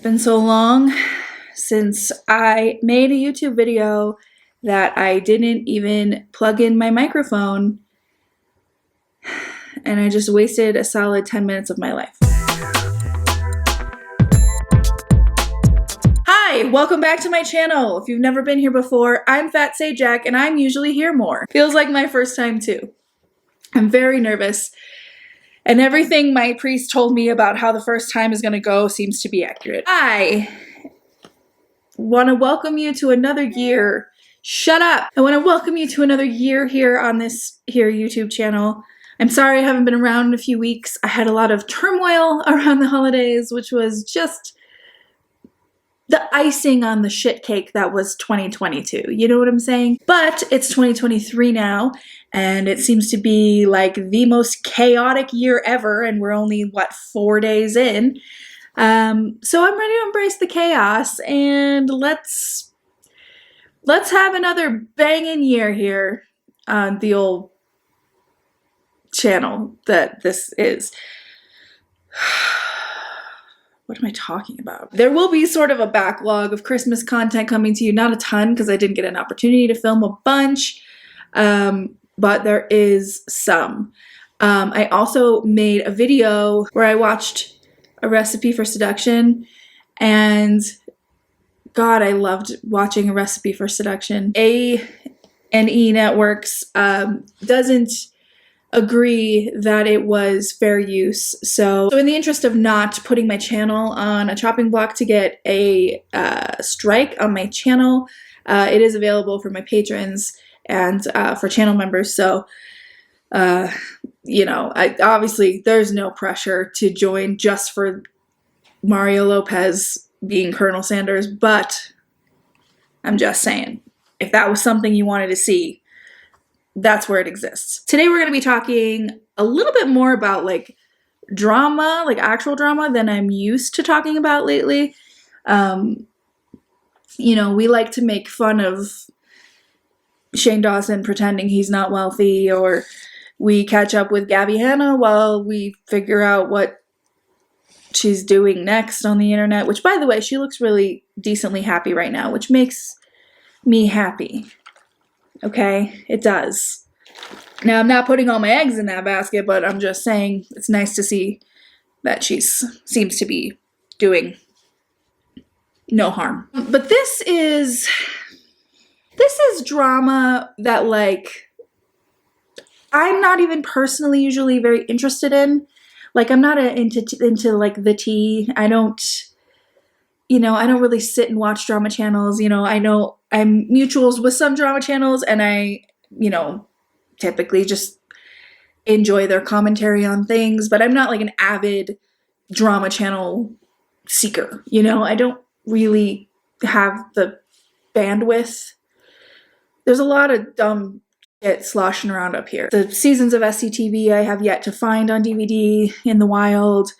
been so long since I made a YouTube video that I didn't even plug in my microphone, and I just wasted a solid 10 minutes of my life. Hi, welcome back to my channel. If you've never been here before, I'm Fat Sajak and I'm usually here more. Feels like my first time too. I'm very nervous. And everything my priest told me about how the first time is gonna go seems to be accurate. I wanna welcome you to another year. Shut up! I wanna welcome you to another year here on this YouTube channel. I'm sorry I haven't been around in a few weeks. I had a lot of turmoil around the holidays, which was just the icing on the shit cake that was 2022. You know what I'm saying? But it's 2023 now, and it seems to be like the most chaotic year ever, and we're only, what, 4 days in? So I'm ready to embrace the chaos, and let's have another banging year here on the old channel that this is. What am I talking about? There will be sort of a backlog of Christmas content coming to you. Not a ton, because I didn't get an opportunity to film a bunch, but there is some. I also made a video where I watched A Recipe for Seduction, and God, I loved watching A Recipe for Seduction. A&E Networks doesn't agree that it was fair use. So in the interest of not putting my channel on a chopping block to get a strike on my channel, it is available for my patrons and for channel members. So, you know, obviously there's no pressure to join just for Mario Lopez being Colonel Sanders, but I'm just saying, if that was something you wanted to see, that's where it exists. Today we're going to be talking a little bit more about like drama, like actual drama, than I'm used to talking about lately. You know, we like to make fun of Shane Dawson pretending he's not wealthy, or we catch up with Gabby Hanna while we figure out what she's doing next on the internet, which, by the way, she looks really decently happy right now, which makes me happy. Okay, it does. Now, I'm not putting all my eggs in that basket, but I'm just saying it's nice to see that she seems to be doing no harm. But this is drama that, like, I'm not even personally usually very interested in. Like, I'm not into like the tea. I don't really sit and watch drama channels. You know, I know I'm mutuals with some drama channels, and I, you know, typically just enjoy their commentary on things, but I'm not like an avid drama channel seeker. You know, I don't really have the bandwidth. There's a lot of dumb shit sloshing around up here. The seasons of SCTV I have yet to find on DVD in the wild.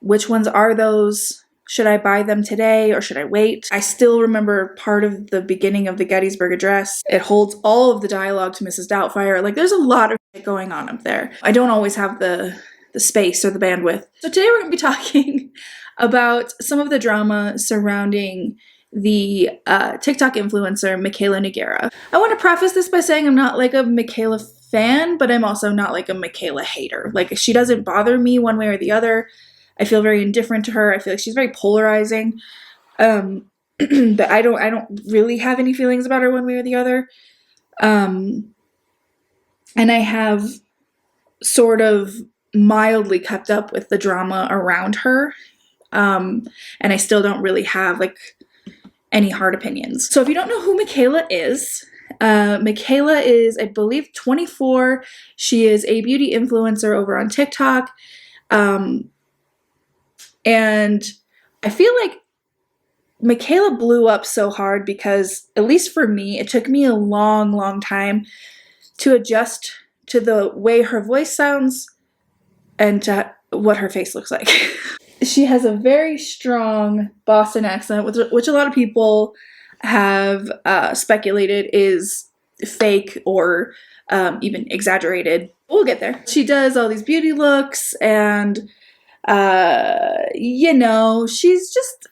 Which ones are those? Should I buy them today or should I wait? I still remember part of the beginning of the Gettysburg Address. It holds all of the dialogue to Mrs. Doubtfire. Like, there's a lot of shit going on up there. I don't always have the space or the bandwidth. So today we're going to be talking about some of the drama surrounding the TikTok influencer Mikayla Nogueira. I want to preface this by saying I'm not like a Mikayla fan, but I'm also not like a Mikayla hater. Like, she doesn't bother me one way or the other. I feel very indifferent to her. I feel like she's very polarizing. But I don't really have any feelings about her one way or the other. And I have sort of mildly kept up with the drama around her. And I still don't really have like any hard opinions. So if you don't know who Mikayla is, Mikayla is, I believe, 24. She is a beauty influencer over on TikTok. And I feel like Mikayla blew up so hard because, at least for me, it took me a long, long time to adjust to the way her voice sounds and to what her face looks like. She has a very strong Boston accent, which a lot of people have speculated is fake or even exaggerated. We'll get there. She does all these beauty looks, and You know, she's just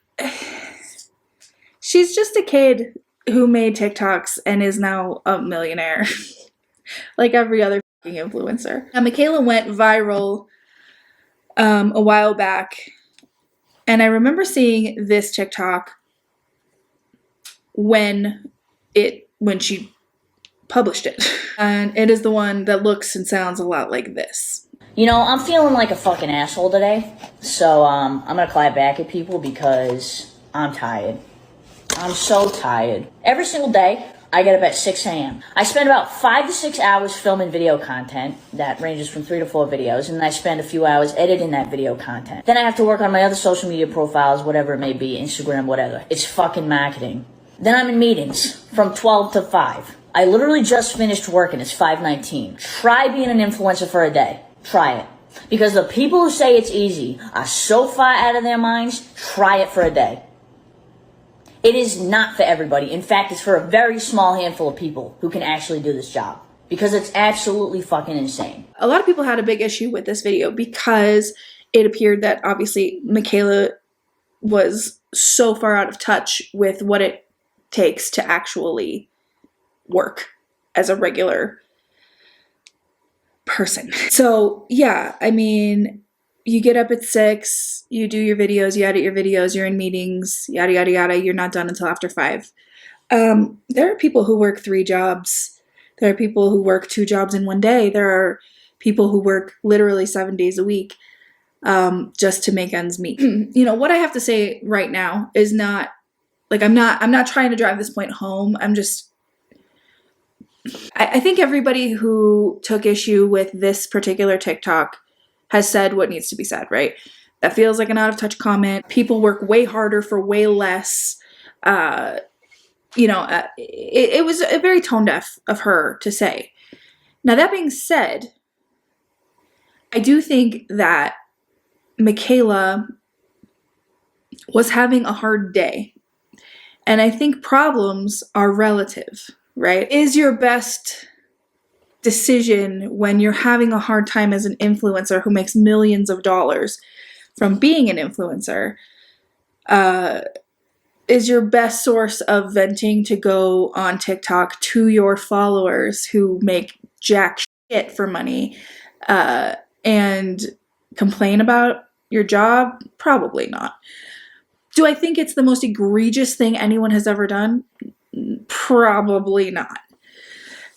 a kid who made TikToks and is now a millionaire. Like every other fucking influencer. Now, Mikayla went viral a while back, and I remember seeing this TikTok when she published it. And it is the one that looks and sounds a lot like this. You know, I'm feeling like a fucking asshole today, so I'm gonna clap back at people because I'm tired. I'm so tired. Every single day, I get up at 6 a.m. I spend about 5 to 6 hours filming video content that ranges from 3 to 4 videos, and then I spend a few hours editing that video content. Then I have to work on my other social media profiles, whatever it may be, Instagram, whatever. It's fucking marketing. Then I'm in meetings from 12 to 5. I literally just finished working. It's 5:19. Try being an influencer for a day. Try it. Because the people who say it's easy are so far out of their minds, try it for a day. It is not for everybody. In fact, it's for a very small handful of people who can actually do this job. Because it's absolutely fucking insane. A lot of people had a big issue with this video because it appeared that obviously Mikayla was so far out of touch with what it takes to actually work as a regular person. So yeah, I mean, you get up at 6, you do your videos, you edit your videos, you're in meetings, yada, yada, yada. You're not done until after 5. There are people who work 3 jobs. There are people who work 2 jobs in one day. There are people who work literally 7 days a week just to make ends meet. You know, what I have to say right now is not, like, I'm not trying to drive this point home. I think everybody who took issue with this particular TikTok has said what needs to be said, right? That feels like an out of touch comment. People work way harder for way less. You know, it was a very tone deaf of her to say. Now, that being said, I do think that Mikayla was having a hard day. And I think problems are relative, right? Is your best decision when you're having a hard time as an influencer who makes millions of dollars from being an influencer, is your best source of venting to go on TikTok to your followers who make jack shit for money and complain about your job? Probably not. Do I think it's the most egregious thing anyone has ever done? Probably not.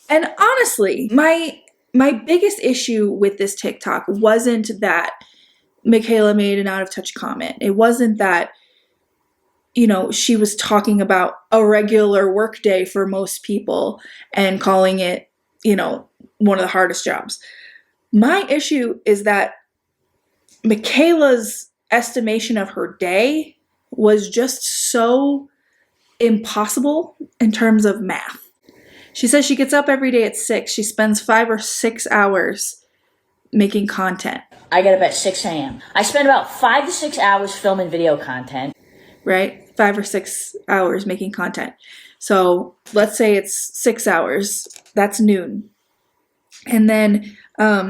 And honestly, my biggest issue with this TikTok wasn't that Mikayla made an out of touch comment. It wasn't that, you know, she was talking about a regular work day for most people and calling it, you know, one of the hardest jobs. My issue is that Mikayla's estimation of her day was just so impossible in terms of math. She says she gets up every day at 6. She spends 5 or 6 hours making content. I get up at 6 a.m. I spend about 5 to 6 hours filming video content. Right? 5 or 6 hours making content. So let's say it's 6 hours. That's noon. And then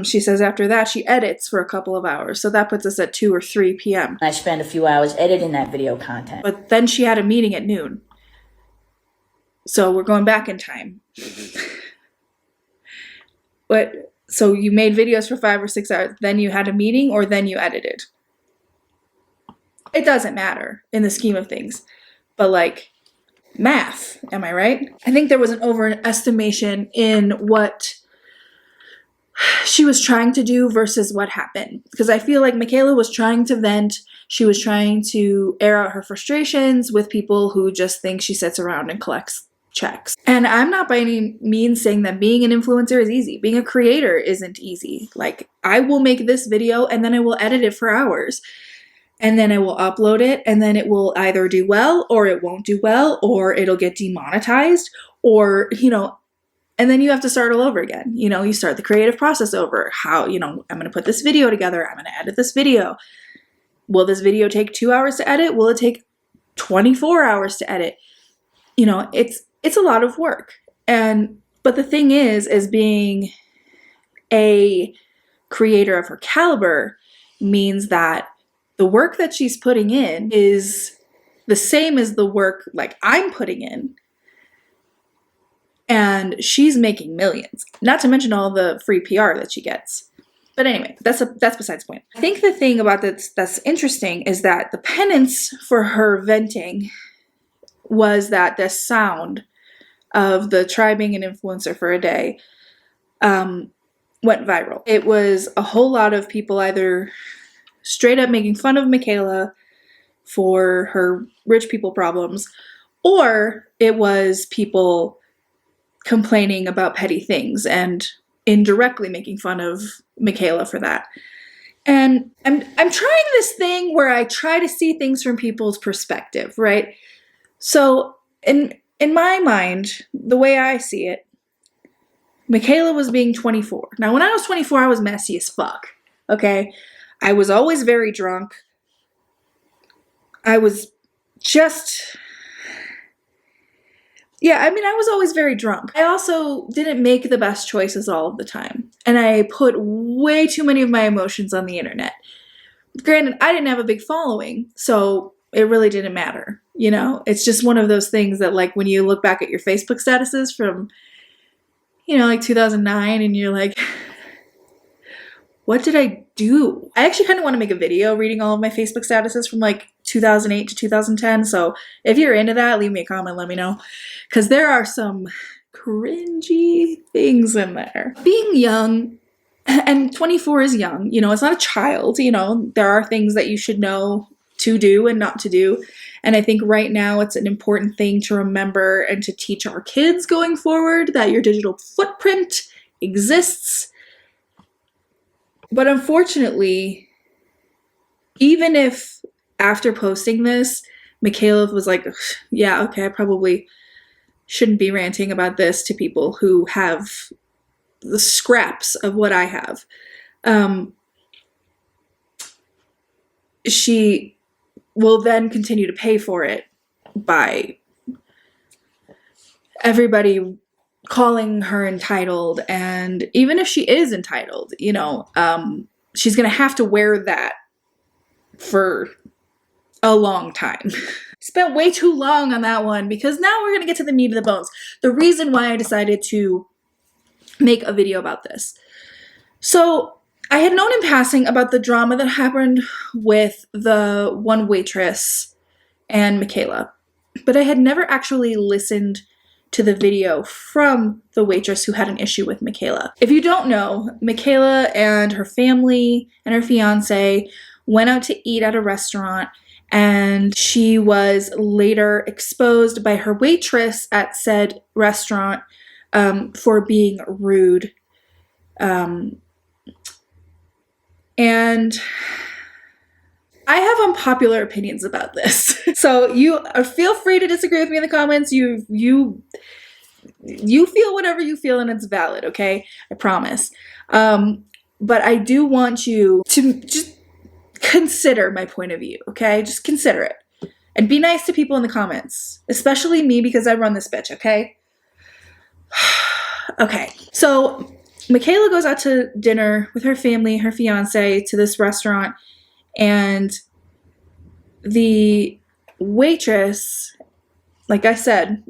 she says after that she edits for a couple of hours. So that puts us at 2 or 3 p.m. I spend a few hours editing that video content. But then she had a meeting at noon. So we're going back in time. But so you made videos for 5 or 6 hours, then you had a meeting, or then you edited? It doesn't matter in the scheme of things. But like, math, am I right? I think there was an overestimation in what she was trying to do versus what happened. Because I feel like Mikayla was trying to vent. She was trying to air out her frustrations with people who just think she sits around and collects checks. And I'm not by any means saying that being an influencer is easy. Being a creator isn't easy. Like, I will make this video and then I will edit it for hours. And then I will upload it, and then it will either do well or it won't do well, or it'll get demonetized, or, you know, and then you have to start all over again. You know, you start the creative process over. How, you know, I'm going to put this video together. I'm going to edit this video. Will this video take 2 hours to edit? Will it take 24 hours to edit? You know, it's a lot of work. But the thing is being a creator of her caliber means that the work that she's putting in is the same as the work like I'm putting in. And she's making millions, not to mention all the free PR that she gets. But anyway, that's besides the point. I think the thing about that's interesting is that the penance for her venting was that the sound of the try being an influencer for a day went viral. It was a whole lot of people either straight up making fun of Mikayla for her rich people problems, or it was people complaining about petty things and indirectly making fun of Mikayla for that. And I'm trying this thing where I try to see things from people's perspective, right? So in my mind, the way I see it, Mikayla was being 24. Now, when I was 24, I was messy as fuck, okay? I was always very drunk. I was just... Yeah, I mean, I was always very drunk. I also didn't make the best choices all of the time. And I put way too many of my emotions on the internet. Granted, I didn't have a big following, so it really didn't matter. You know, it's just one of those things that, like, when you look back at your Facebook statuses from, you know, like 2009, and you're like, what did I do? I actually kind of want to make a video reading all of my Facebook statuses from like 2008 to 2010. So if you're into that, leave me a comment, let me know. Because there are some cringy things in there. Being young, and 24 is young, you know, it's not a child, you know, there are things that you should know to do and not to do. And I think right now it's an important thing to remember and to teach our kids going forward that your digital footprint exists. But unfortunately, even if after posting this, Mikayla was like, yeah, okay, I probably shouldn't be ranting about this to people who have the scraps of what I have. She will then continue to pay for it by everybody calling her entitled. And even if she is entitled, you know, she's going to have to wear that for a long time. Spent way too long on that one because now we're going to get to the meat of the bones. The reason why I decided to make a video about this. So I had known in passing about the drama that happened with the one waitress and Mikayla, but I had never actually listened to the video from the waitress who had an issue with Mikayla. If you don't know, Mikayla and her family and her fiance went out to eat at a restaurant, and she was later exposed by her waitress at said restaurant for being rude. And I have unpopular opinions about this. So you feel free to disagree with me in the comments. You feel whatever you feel and it's valid, okay? I promise. But I do want you to just consider my point of view, okay? Just consider it. And be nice to people in the comments, especially me because I run this bitch, okay? Okay, so Mikayla goes out to dinner with her family, her fiance, to this restaurant, and the waitress, like I said,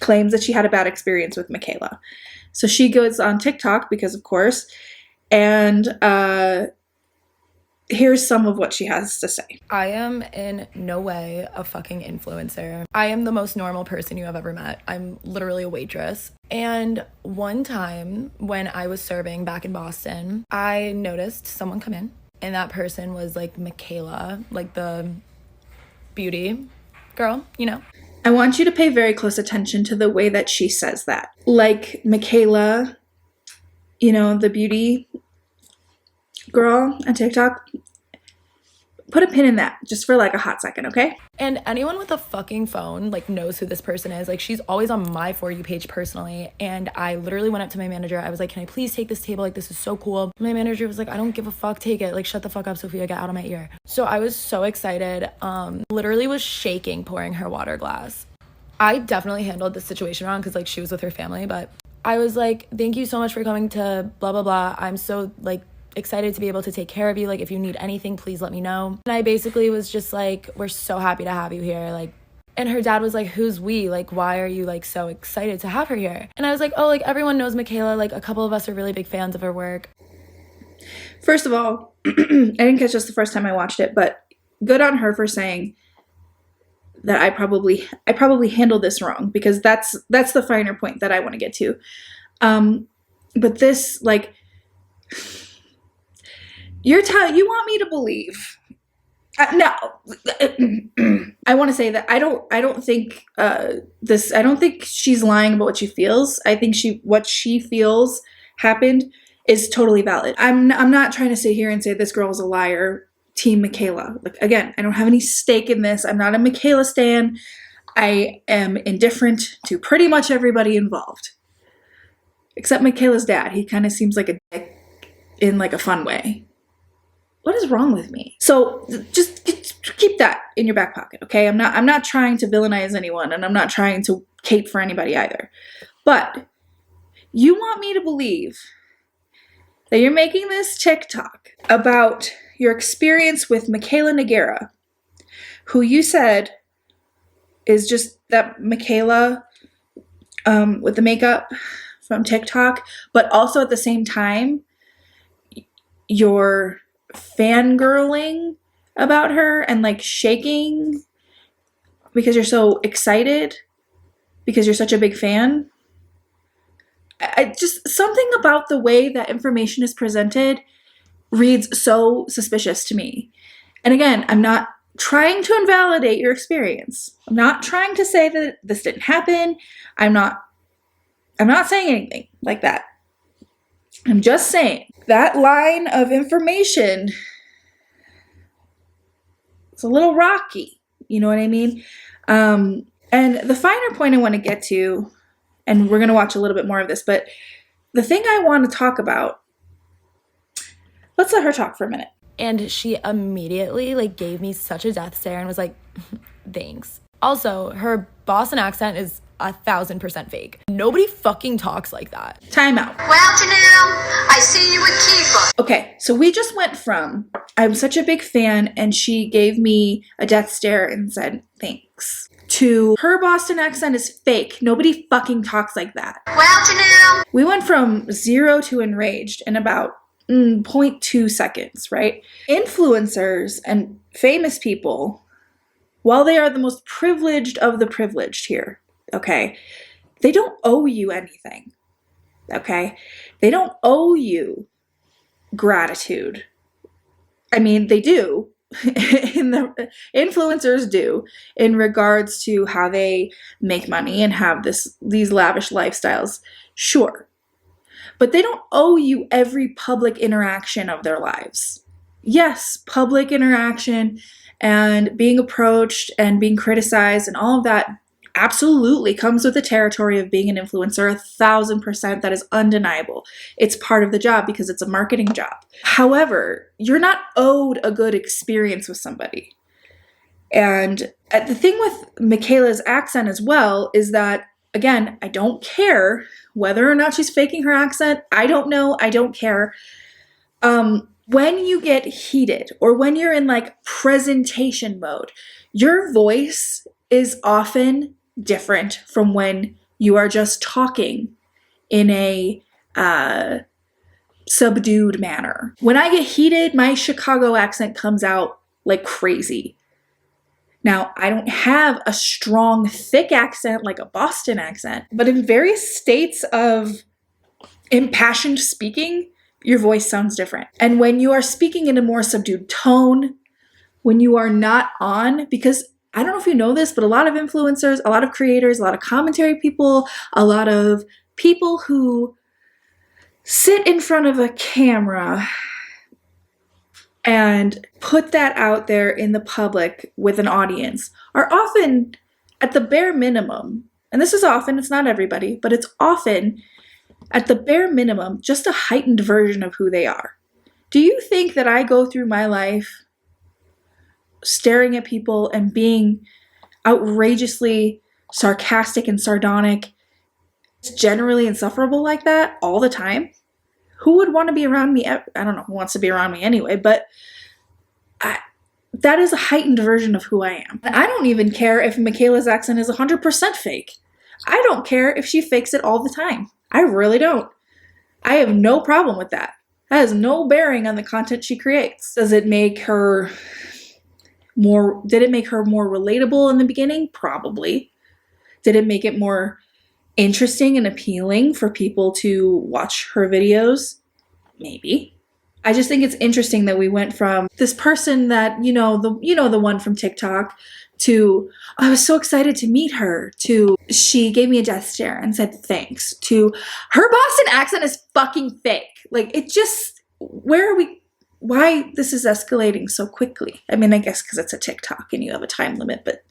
claims that she had a bad experience with Mikayla. So she goes on TikTok, because of course, and here's some of what she has to say. I am in no way a fucking influencer. I am the most normal person you have ever met. I'm literally a waitress. And one time when I was serving back in Boston, I noticed someone come in, and that person was like Mikayla, like the beauty girl, you know? I want you to pay very close attention to the way that she says that. Like Mikayla, you know, the beauty girl on TikTok. Put a pin in that just for like a hot second, okay? And anyone with a fucking phone like knows who this person is. Like, she's always on my For You page personally. And I literally went up to my manager. I was like, can I please take this table? Like, this is so cool. My manager was like, I don't give a fuck, take it. Like, shut the fuck up, Sophia, get out of my ear. So I was so excited. Literally was shaking pouring her water glass. I definitely handled this situation wrong because like she was with her family, but I was like, thank you so much for coming to blah blah blah. I'm so like excited to be able to take care of you. Like, if you need anything, please let me know. And I basically was just like, we're so happy to have you here. Like, and her dad was like, who's we? Like, why are you like so excited to have her here? And I was like, oh, like everyone knows Mikayla. Like, a couple of us are really big fans of her work. First of all, I didn't catch this the first time I watched it, but good on her for saying that I probably handled this wrong, because that's the finer point that I want to get to. But this, like, you want me to believe? No, I want to say that I don't think I don't think she's lying about what she feels. I think what she feels happened is totally valid. I'm not trying to sit here and say this girl is a liar. Team Mikayla. Like, again, I don't have any stake in this. I'm not a Mikayla stan. I am indifferent to pretty much everybody involved, except Mikayla's dad. He kind of seems like a dick in like a fun way. What is wrong with me? So just keep that in your back pocket, okay? I'm not trying to villainize anyone, and I'm not trying to cape for anybody either. But you want me to believe that you're making this TikTok about your experience with mikayla nogueira, who you said is just that Mikayla with the makeup from TikTok, but also at the same time, you're fangirling about her and like shaking because you're so excited because you're such a big fan. I just, something about the way that information is presented reads so suspicious to me. And again, I'm not trying to invalidate your experience. I'm not trying to say that this didn't happen. I'm not saying anything like that. I'm just saying that line of information is a little rocky. You know what I mean? And the finer point I want to get to, and we're going to watch a little bit more of this, but the thing I want to talk about, let's let her talk for a minute. And she immediately like gave me such a death stare and was like, thanks. Also, her Boston accent is 1,000% fake. Nobody fucking talks like that. Time out. Well, Janelle, I see you with Kiefer. Okay, so we just went from, I'm such a big fan and she gave me a death stare and said, thanks, to her Boston accent is fake. Nobody fucking talks like that. Well, Janelle. We went from 0 to enraged in about 0.2 seconds, right? Influencers and famous people, while they are the most privileged of the privileged here, okay, they don't owe you anything, okay? They don't owe you gratitude. I mean, they do. Influencers do in regards to how they make money and have these lavish lifestyles. Sure. But they don't owe you every public interaction of their lives. Yes, public interaction and being approached and being criticized and all of that absolutely comes with the territory of being an influencer. 1,000%, that is undeniable. It's part of the job because it's a marketing job. However, you're not owed a good experience with somebody. And the thing with Mikayla's accent as well is that, again, I don't care whether or not she's faking her accent. I don't know. I don't care. When you get heated or when you're in like presentation mode, your voice is often different from when you are just talking in a subdued manner. When I get heated, my Chicago accent comes out like crazy. Now, I don't have a strong, thick accent like a Boston accent, but in various states of impassioned speaking, your voice sounds different. And when you are speaking in a more subdued tone, when you are not on, because I don't know if you know this, but a lot of influencers, a lot of creators, a lot of commentary people, a lot of people who sit in front of a camera and put that out there in the public with an audience are often at the bare minimum, and this is often, it's not everybody, but it's often at the bare minimum, just a heightened version of who they are. Do you think that I go through my life staring at people and being outrageously sarcastic and sardonic, generally insufferable like that all the time? who would want to be around me? I don't know who wants to be around me anyway, but that is a heightened version of who I am. And I don't even care if Mikayla's accent is 100% fake. I don't care if she fakes it all the time. I really don't. I have no problem with that. That has no bearing on the content she creates. Does it make her more, did it make her more relatable in the beginning? Probably. Did it make it more interesting and appealing for people to watch her videos? Maybe. I just think it's interesting that we went from this person that, the one from TikTok, to I was so excited to meet her, to she gave me a death stare and said thanks, to her Boston accent is fucking fake. Like, it just, where are we, why this is escalating so quickly? I mean, I guess because it's a TikTok and you have a time limit, but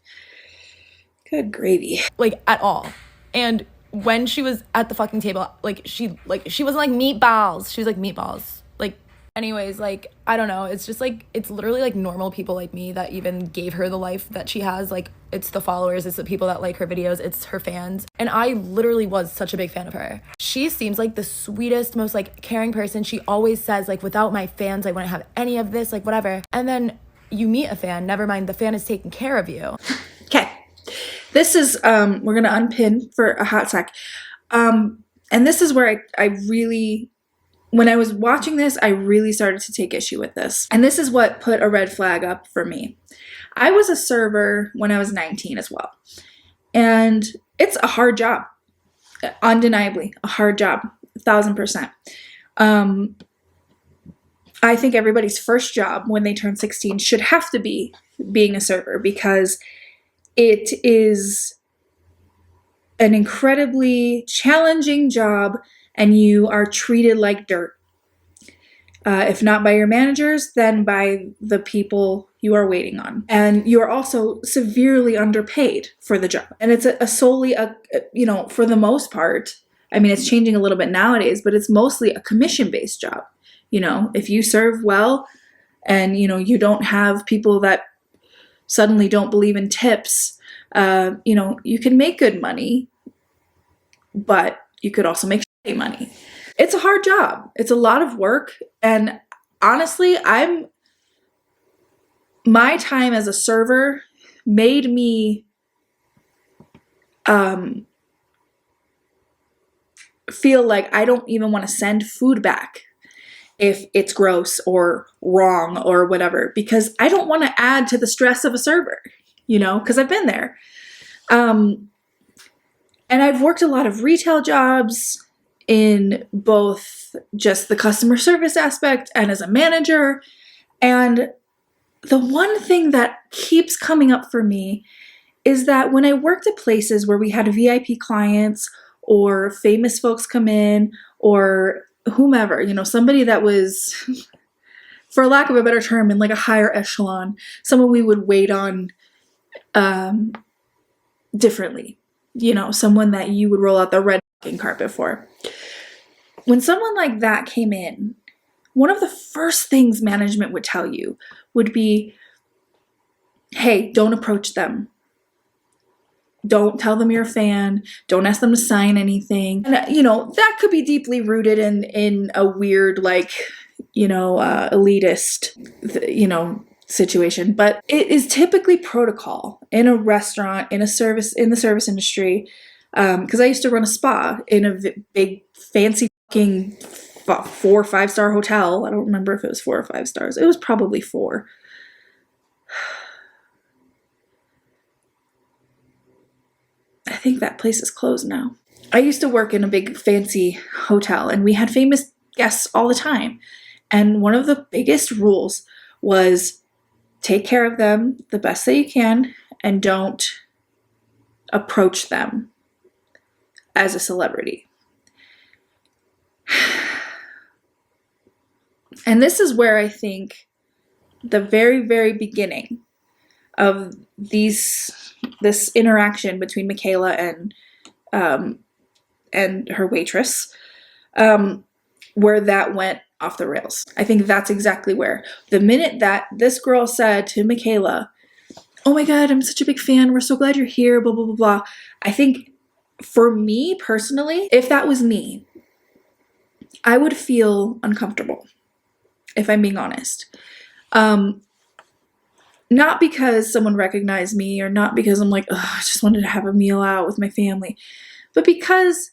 good gravy. Like, at all. And when she was at the fucking table, she wasn't like meatballs. She was like meatballs. Like, anyways, like, I don't know. It's just like, it's literally like normal people like me that even gave her the life that she has. Like, it's the followers, it's the people that like her videos, it's her fans. And I literally was such a big fan of her. She seems like the sweetest, most like caring person. She always says like, without my fans, I wouldn't have any of this, like whatever. And then you meet a fan, never mind, the fan is taking care of you. Okay. This is, we're going to unpin for a hot sec. And this is where I really, when I was watching this, I really started to take issue with this. And this is what put a red flag up for me. I was a server when I was 19 as well. And it's a hard job. Undeniably, a hard job. 1,000%. I think everybody's first job when they turn 16 should have to be being a server, because it is an incredibly challenging job and you are treated like dirt. If not by your managers, then by the people you are waiting on. And you are also severely underpaid for the job. And it's solely, for the most part, I mean, it's changing a little bit nowadays, but it's mostly a commission-based job. If you serve well and, you don't have people that suddenly don't believe in tips, you can make good money, but you could also make shitty money. It's a hard job. It's a lot of work. And honestly, my time as a server made me feel like I don't even want to send food back if it's gross or wrong or whatever, because I don't want to add to the stress of a server, because I've been there. And I've worked a lot of retail jobs in both just the customer service aspect and as a manager. And the one thing that keeps coming up for me is that when I worked at places where we had VIP clients or famous folks come in or whomever, somebody that was, for lack of a better term, in like a higher echelon, someone we would wait on differently, someone that you would roll out the red carpet for. When someone like that came in, one of the first things management would tell you would be, hey, don't approach them. Don't tell them you're a fan. Don't ask them to sign anything. And, that could be deeply rooted in a weird, elitist, situation. But it is typically protocol in a restaurant, in the service industry. Because I used to run a spa in a big, fancy fucking 4 or 5 star hotel. I don't remember if it was 4 or 5 stars. It was probably 4. I think that place is closed now. I used to work in a big fancy hotel and we had famous guests all the time. And one of the biggest rules was take care of them the best that you can and don't approach them as a celebrity. And this is where I think the very, very beginning of this interaction between Mikayla and her waitress, where that went off the rails. I think that's exactly where. The minute that this girl said to Mikayla, oh my God, I'm such a big fan, we're so glad you're here, blah, blah, blah, blah. I think for me personally, if that was me, I would feel uncomfortable, if I'm being honest. Not because someone recognized me, or not because I'm like, oh, I just wanted to have a meal out with my family, but because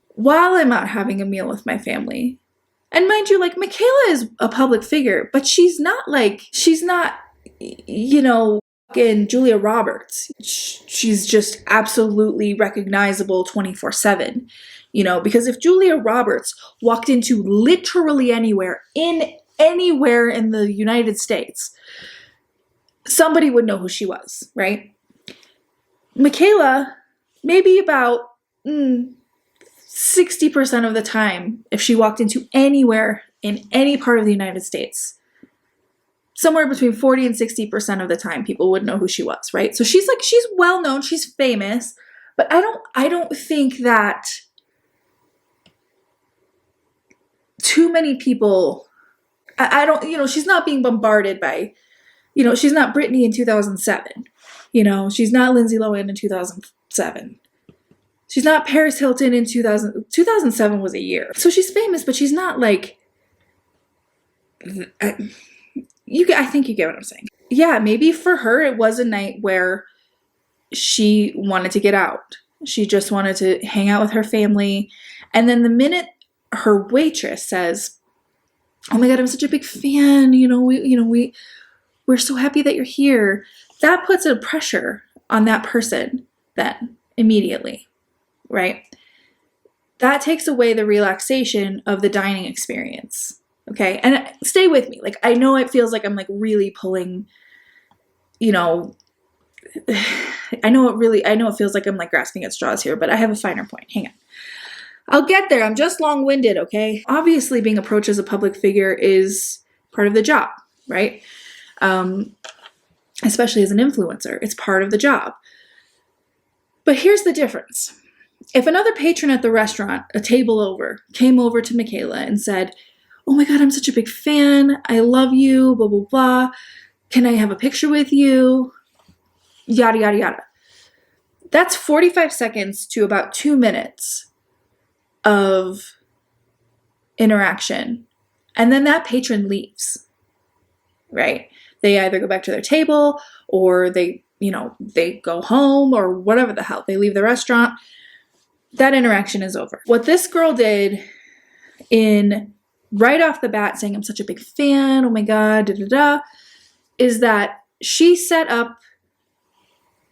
while I'm out having a meal with my family, and mind you, like, Mikayla is a public figure, but she's not, you know, in Julia Roberts. She's just absolutely recognizable 24/7, you know, because if Julia Roberts walked into literally anywhere in the United States, somebody would know who she was, right? Mikayla, maybe about 60% of the time, if she walked into anywhere in any part of the United States, somewhere between 40 and 60% of the time, people would know who she was, right? So she's well known, she's famous, but I don't think that too many people, I don't, you know, she's not being bombarded by, you know, she's not Britney in 2007, you know, she's not Lindsay Lohan in 2007. She's not Paris Hilton in 2007 was a year. So she's famous, but she's not like, I think you get what I'm saying. Yeah, maybe for her it was a night where she wanted to get out. She just wanted to hang out with her family. And then the minute her waitress says, "Oh my God, I'm such a big fan. We're so happy that you're here," that puts a pressure on that person then immediately, right? That takes away the relaxation of the dining experience. Okay. And stay with me. Like, I know it feels like I'm like really pulling, you know, I know it feels like I'm like grasping at straws here, but I have a finer point. Hang on. I'll get there. I'm just long-winded. Okay. Obviously, being approached as a public figure is part of the job, right? Especially as an influencer, it's part of the job. But here's the difference. If another patron at the restaurant, a table over, came over to Mikayla and said, "Oh my God, I'm such a big fan. I love you, blah, blah, blah. Can I have a picture with you?" Yada, yada, yada. That's 45 seconds to about 2 minutes of interaction. And then that patron leaves, right? They either go back to their table or they go home or whatever the hell. They leave the restaurant. That interaction is over. What this girl did in right off the bat saying, "I'm such a big fan, oh my God, da da da," is that she set up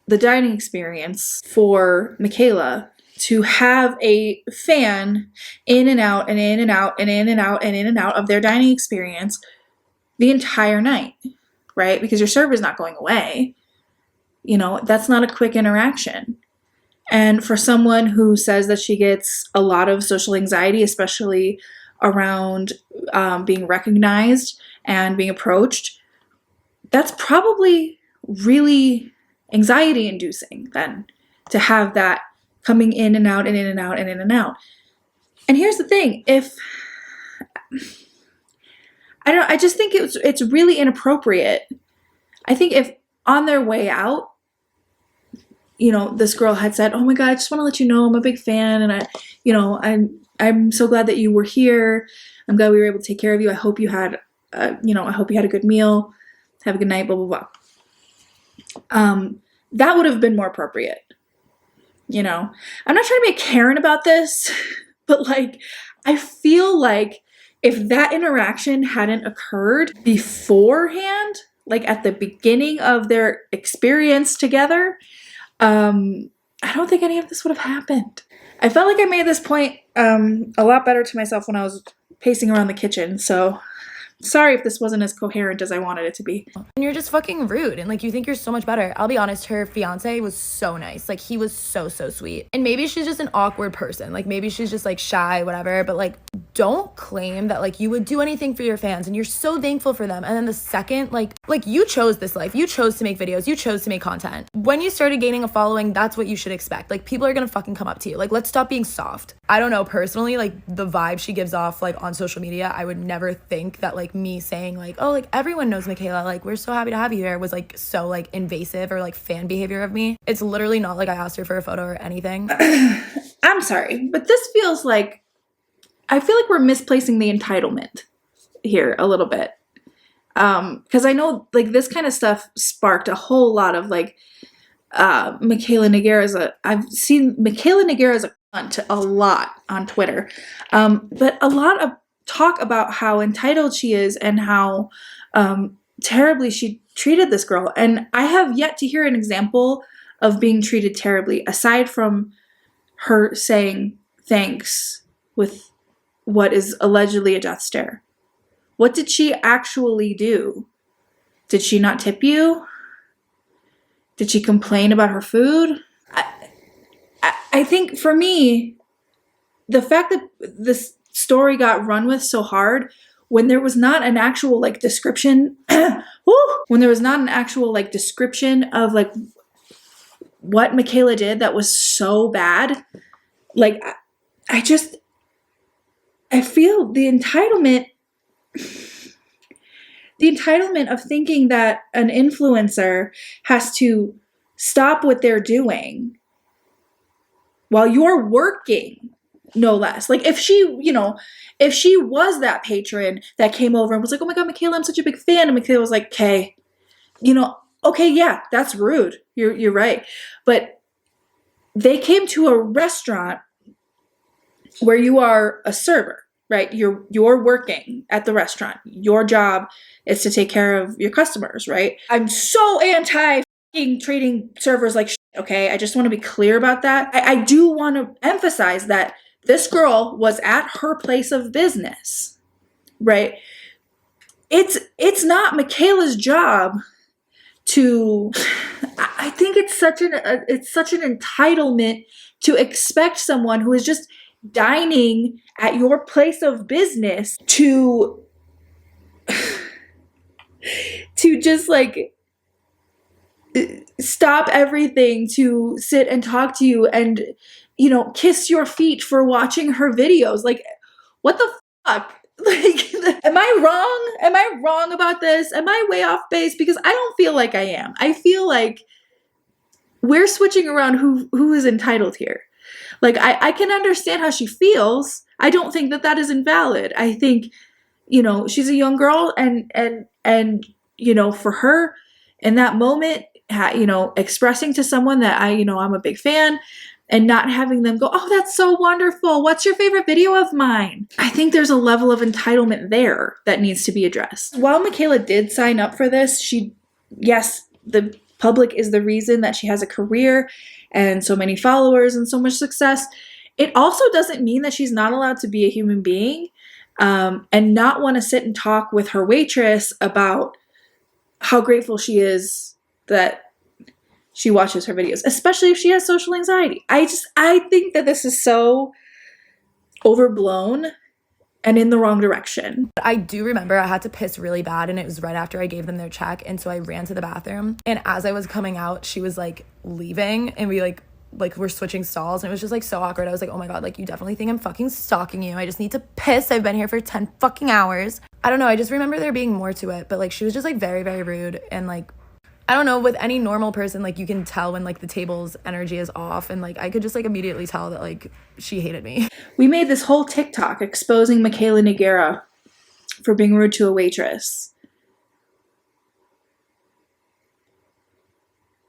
the dining experience for Mikayla to have a fan in and out and in and out and in and out and in and out of their dining experience the entire night, right? Because your server's not going away. You know, that's not a quick interaction. And for someone who says that she gets a lot of social anxiety, especially around being recognized and being approached, that's probably really anxiety inducing then, to have that coming in and out and in and out and in and out. And here's the thing, I just think it's really inappropriate. I think if on their way out, you know, this girl had said, "Oh my God, I just want to let you know I'm a big fan, and I'm so glad that you were here. I'm glad we were able to take care of you. I hope you had a good meal. Have a good night, blah, blah, blah." That would have been more appropriate. You know, I'm not trying to be a Karen about this, but like, I feel like if that interaction hadn't occurred beforehand, like at the beginning of their experience together, I don't think any of this would have happened. I felt like I made this point a lot better to myself when I was pacing around the kitchen, so sorry if this wasn't as coherent as I wanted it to be. And you're just fucking rude, and like you think you're so much better. I'll be honest, her fiance was so nice. Like, he was so sweet. And maybe she's just an awkward person. Like, maybe she's just like shy, whatever, but like, don't claim that like you would do anything for your fans and you're so thankful for them. And then the second, like you chose this life, you chose to make videos, you chose to make content. When you started gaining a following, that's what you should expect. Like, people are gonna fucking come up to you. Like, let's stop being soft. I don't know, personally, like the vibe she gives off like on social media, I would never think that like me saying like, "Oh, like everyone knows Mikayla, like we're so happy to have you here," was like so like invasive or like fan behavior of me. It's literally not like I asked her for a photo or anything. I'm sorry, but this feels like I feel like we're misplacing the entitlement here a little bit. Because I know like this kind of stuff sparked a whole lot of like mikayla nogueira I've seen mikayla nogueira as a cunt a lot on Twitter, but a lot of talk about how entitled she is and how terribly she treated this girl. And I have yet to hear an example of being treated terribly aside from her saying thanks with what is allegedly a death stare. What did she actually do? Did she not tip you? Did she complain about her food? I think for me, the fact that this story got run with so hard when there was not an actual like description, when there was not an actual like description of like what mikayla did that was so bad, like I feel the entitlement of thinking that an influencer has to stop what they're doing while you're working, no less. Like if she was that patron that came over and was like, oh my God, mikayla, I'm such a big fan. And mikayla was like, okay, okay, yeah, that's rude. You're right. But they came to a restaurant where you are a server, right? You're working at the restaurant. Your job is to take care of your customers, right? I'm so anti treating servers like shit, okay? I just want to be clear about that. I do want to emphasize that this girl was at her place of business, right? It's not mikayla's job to, I think it's such an entitlement to expect someone who is just dining at your place of business to just like stop everything to sit and talk to you and kiss your feet for watching her videos. Like, what the fuck? Like, am I wrong about this? Am I way off base? Because I don't feel like I am. I feel like we're switching around who is entitled here. Like, I can understand how she feels. I don't think that is invalid. I think, she's a young girl and for her in that moment, expressing to someone that I'm a big fan and not having them go, oh, that's so wonderful. What's your favorite video of mine? I think there's a level of entitlement there that needs to be addressed. While mikayla did sign up for this, yes, the public is the reason that she has a career and so many followers and so much success. It also doesn't mean that she's not allowed to be a human being and not want to sit and talk with her waitress about how grateful she is that she watches her videos, especially if she has social anxiety. I think that this is so overblown and in the wrong direction. I do remember I had to piss really bad, and it was right after I gave them their check, and so I ran to the bathroom, and as I was coming out, she was like leaving, and we like we're switching stalls, and it was just like so awkward. I was like, oh my God, like you definitely think I'm fucking stalking you. I just need to piss. I've been here for 10 fucking hours. I don't know, I just remember there being more to it, but like she was just like very, very rude, and like I don't know, with any normal person, like you can tell when like the table's energy is off, and like I could just like immediately tell that like she hated me. We made this whole TikTok exposing mikayla nogueira for being rude to a waitress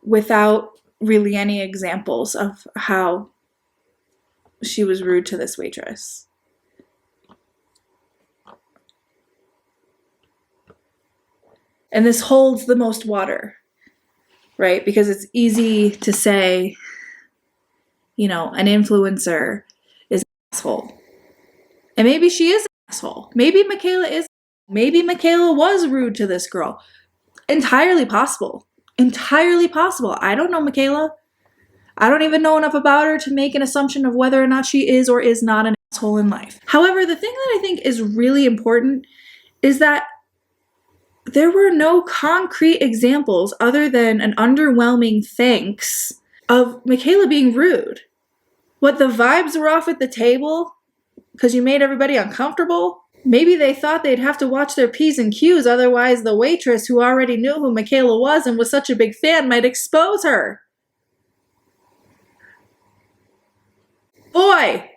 without really any examples of how she was rude to this waitress. And this holds the most water, right? Because it's easy to say, an influencer is an asshole. And maybe she is an asshole. Maybe mikayla was rude to this girl. Entirely possible. Entirely possible. I don't know mikayla. I don't even know enough about her to make an assumption of whether or not she is or is not an asshole in life. However, the thing that I think is really important is that there were no concrete examples other than an underwhelming thanks of mikayla being rude. What, the vibes were off at the table because you made everybody uncomfortable? Maybe they thought they'd have to watch their P's and Q's, otherwise the waitress who already knew who mikayla was and was such a big fan might expose her. Boy,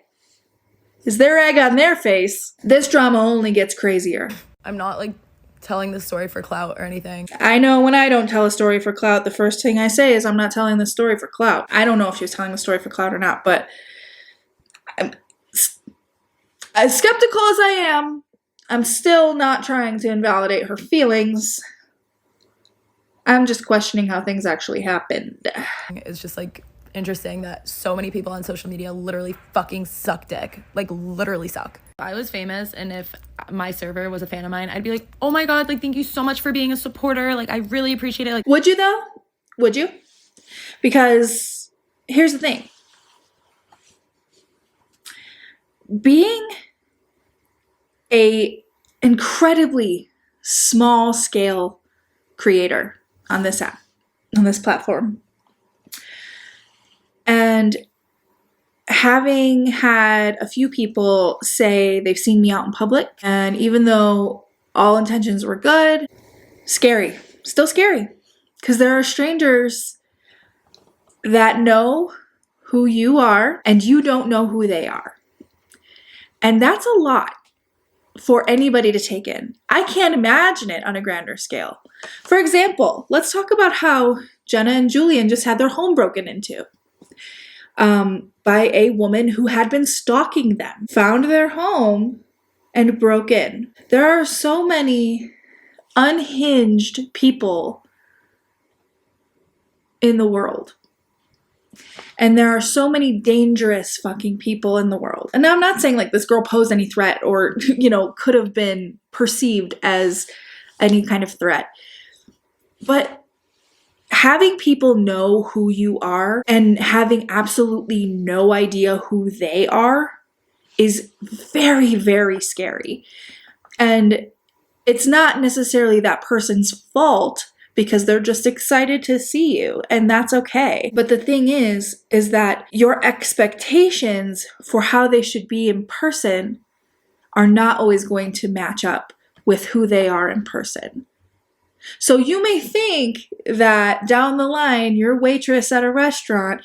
is their egg on their face, this drama only gets crazier. I'm not like telling this story for clout or anything. I know when I don't tell a story for clout, the first thing I say is I'm not telling the story for clout. I don't know if she was telling the story for clout or not, but as skeptical as I am, I'm still not trying to invalidate her feelings. I'm just questioning how things actually happened. It's just like interesting that so many people on social media literally fucking suck dick. Like literally suck. If I was famous and if my server was a fan of mine, I'd be like, oh my God, like thank you so much for being a supporter. Like I really appreciate it. Like, would you though? Would you? Because here's the thing. Being a incredibly small scale creator on this app, on this platform, and having had a few people say they've seen me out in public, and even though all intentions were good, scary, still scary, because there are strangers that know who you are and you don't know who they are. And that's a lot for anybody to take in. I can't imagine it on a grander scale. For example, let's talk about how Jenna and Julian just had their home broken into by a woman who had been stalking them, found their home and broke in. There are so many unhinged people in the world. And there are so many dangerous fucking people in the world. And now I'm not saying like this girl posed any threat or, you know, could have been perceived as any kind of threat. But having people know who you are and having absolutely no idea who they are is very, very scary. And it's not necessarily that person's fault, because they're just excited to see you, and that's okay. But the thing is that your expectations for how they should be in person are not always going to match up with who they are in person. So you may think that down the line, your waitress at a restaurant,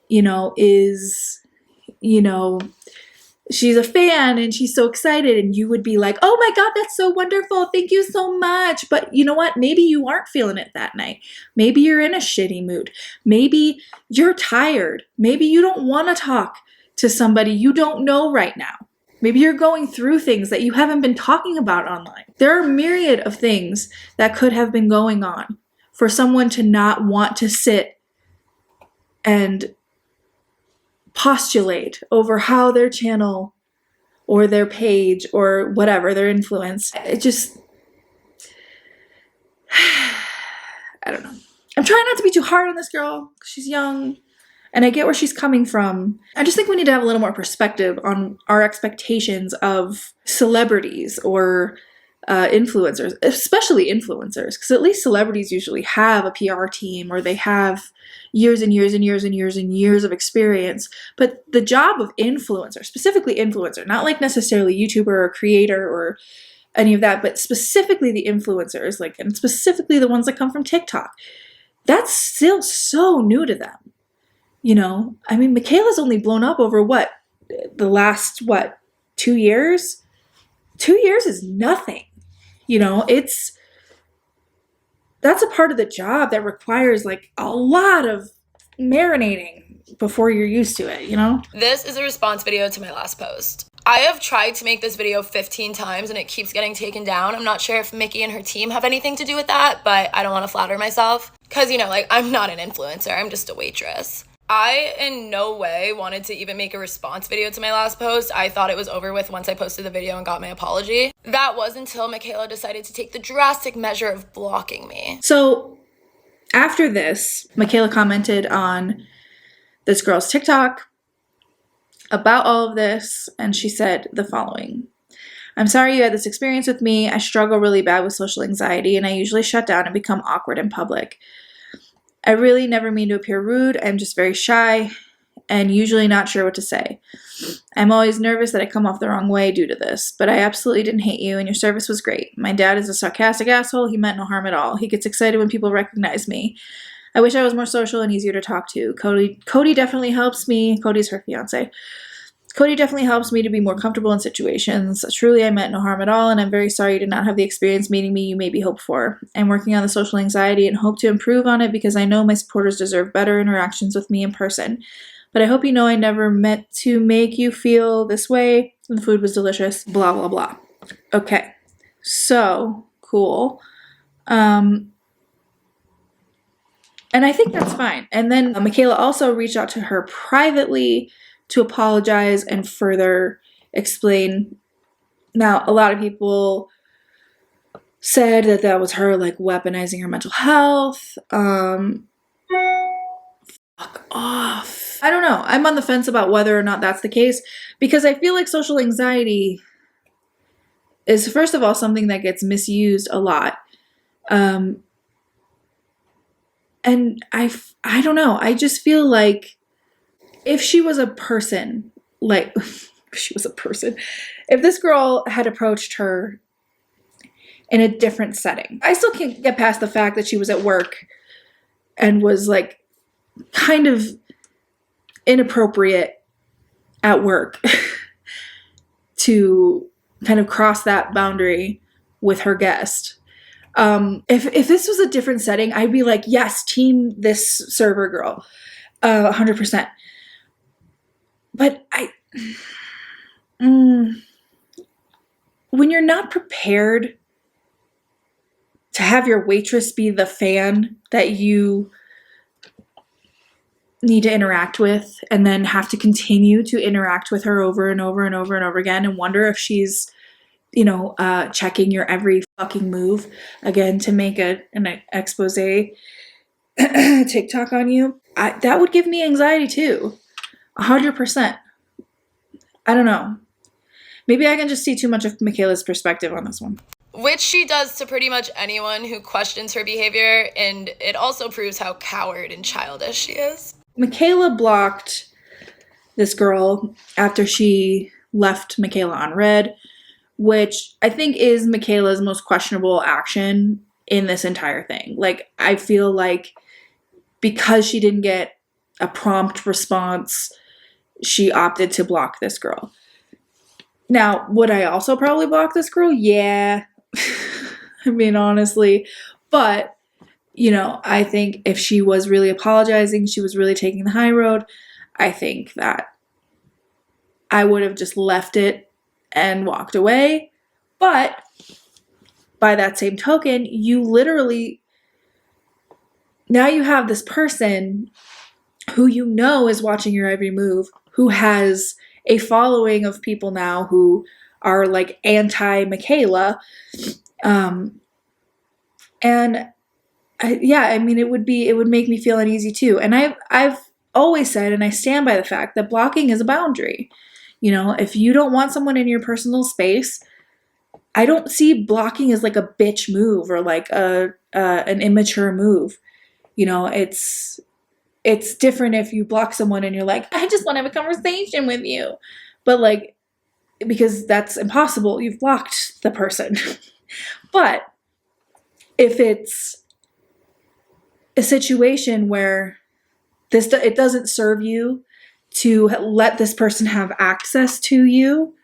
you know, is, you know, she's a fan and she's so excited, and you would be like, oh my God, that's so wonderful. Thank you so much. But you know what? Maybe you aren't feeling it that night. Maybe you're in a shitty mood. Maybe you're tired. Maybe you don't want to talk to somebody you don't know right now. Maybe you're going through things that you haven't been talking about online. There are a myriad of things that could have been going on for someone to not want to sit and postulate over how their channel or their page or whatever, their influence. It just, I don't know. I'm trying not to be too hard on this girl because she's young and I get where she's coming from. I just think we need to have a little more perspective on our expectations of celebrities or influencers, especially influencers, because at least celebrities usually have a PR team or they have years and years and years and years and years of experience. But the job of influencer, specifically influencer, not like necessarily YouTuber or creator or any of that, but specifically the influencers, like, and specifically the ones that come from TikTok, that's still so new to them. You know, I mean, Mikayla's only blown up over what, the last, 2 years? 2 years is nothing. You know, that's a part of the job that requires like a lot of marinating before you're used to it, you know? this is a response video to my last post. I have tried to make this video 15 times and it keeps getting taken down. I'm not sure if Mickey and her team have anything to do with that, but I don't want to flatter myself. Because, you know, like, I'm not an influencer. I'm just a waitress. I in no way wanted to even make a response video to my last post. I thought it was over with once I posted the video and got my apology. That was until Mikayla decided to take the drastic measure of blocking me. So after this, Mikayla commented on this girl's TikTok about all of this, and she said the following. I'm sorry you had this experience with me. I struggle really bad with social anxiety, and I usually shut down and become awkward in public. I really never mean to appear rude. I'm just very shy and usually not sure what to say. I'm always nervous that I come off the wrong way due to this, but I absolutely didn't hate you and your service was great. My dad is a sarcastic asshole. He meant no harm at all. He gets excited when people recognize me. I wish I was more social and easier to talk to. Cody definitely helps me. Cody's her fiance. Cody definitely helps me to be more comfortable in situations. Truly, I meant no harm at all, and I'm very sorry you did not have the experience meeting me you maybe hoped for. I'm working on the social anxiety and hope to improve on it because I know my supporters deserve better interactions with me in person. But I hope you know I never meant to make you feel this way. The food was delicious. Blah, blah, blah. Okay. So, cool. And I think that's fine. And then Mikayla also reached out to her privately to apologize and further explain. Now, a lot of people said that that was her like weaponizing her mental health. Fuck off. I don't know. I'm on the fence about whether or not that's the case because I feel like social anxiety is, first of all, something that gets misused a lot. And I don't know. I just feel like if she was a person, like, if she was a person, if this girl had approached her in a different setting, I still can't get past the fact that she was at work and was like kind of inappropriate at work to kind of cross that boundary with her guest. If this was a different setting, I'd be like, yes, team this server girl, 100%. But when you're not prepared to have your waitress be the fan that you need to interact with and then have to continue to interact with her over and over and over and over again and wonder if she's, checking your every fucking move again to make an expose TikTok on you, that would give me anxiety too. 100%. I don't know. Maybe I can just see too much of Mikayla's perspective on this one. Which she does to pretty much anyone who questions her behavior, and it also proves how coward and childish she is. Mikayla blocked this girl after she left Mikayla on red, which I think is Mikayla's most questionable action in this entire thing. Like, I feel like because she didn't get a prompt response, she opted to block this girl. Now, would I also probably block this girl? Yeah. I mean, honestly. But, I think if she was really apologizing, she was really taking the high road, I think that I would have just left it and walked away. But by that same token, you literally, now you have this person who is watching your every move, who has a following of people now who are like anti-Mikayla. It would make me feel uneasy too. And I've always said, and I stand by the fact that blocking is a boundary. If you don't want someone in your personal space, I don't see blocking as like a bitch move or like an immature move. It's different if you block someone and you're like, I just want to have a conversation with you. But like, because that's impossible, you've blocked the person. But if it's a situation where it doesn't serve you to let this person have access to you,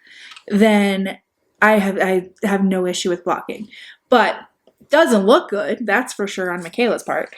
then I have no issue with blocking. But it doesn't look good, that's for sure, on Mikayla's part.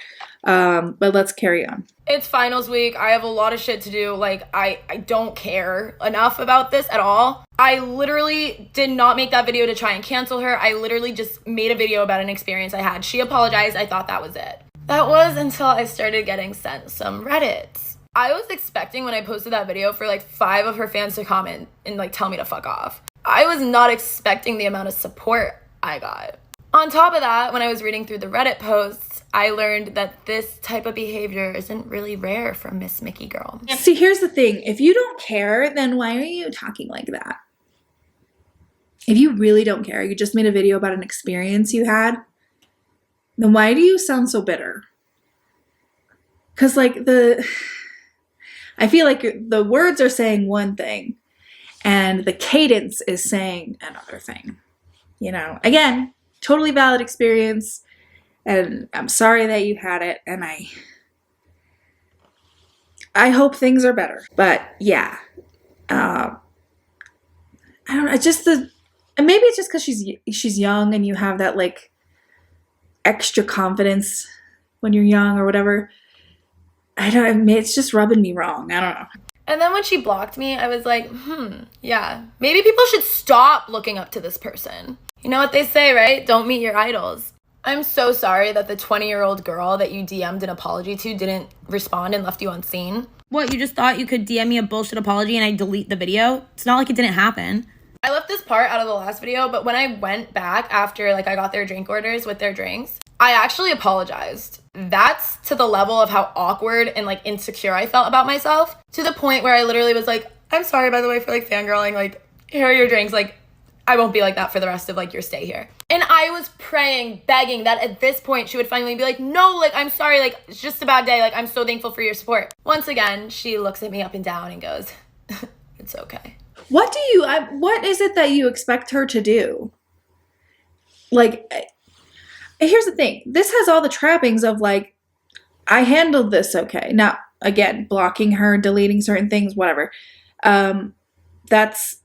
But let's carry on. It's finals week. I have a lot of shit to do. Like, I don't care enough about this at all. I literally did not make that video to try and cancel her. I literally just made a video about an experience I had. She apologized. I thought that was it. That was until I started getting sent some Reddits. I was expecting when I posted that video for like 5 of her fans to comment and like tell me to fuck off. I was not expecting the amount of support I got. On top of that, when I was reading through the Reddit posts, I learned that this type of behavior isn't really rare from Miss Mickey Girl. See, here's the thing. If you don't care, then why are you talking like that? If you really don't care, you just made a video about an experience you had, then why do you sound so bitter? Because like I feel like the words are saying one thing and the cadence is saying another thing. Again, totally valid experience, and I'm sorry that you had it, and I hope things are better. But yeah, I don't know, just and maybe it's just because she's young and you have that like extra confidence when you're young or whatever. I don't, it's just rubbing me wrong. I don't know. And then when she blocked me, I was like, yeah, maybe people should stop looking up to this person. You know what they say, right? Don't meet your idols. I'm so sorry that the 20-year-old girl that you DM'd an apology to didn't respond and left you unseen. What, you just thought you could DM me a bullshit apology and I delete the video? It's not like it didn't happen. I left this part out of the last video, but when I went back after like I got their drink orders with their drinks, I actually apologized. That's to the level of how awkward and like insecure I felt about myself, to the point where I literally was like, I'm sorry, by the way, for like fangirling, like, here are your drinks, like, I won't be like that for the rest of like your stay here. And I was praying, begging that at this point she would finally be like, no, like, I'm sorry, like, it's just a bad day, like, I'm so thankful for your support. Once again, she looks at me up and down and goes, it's okay. What is it that you expect her to do? Like, here's the thing. This has all the trappings of like, I handled this okay. Now, again, blocking her, deleting certain things, whatever. That's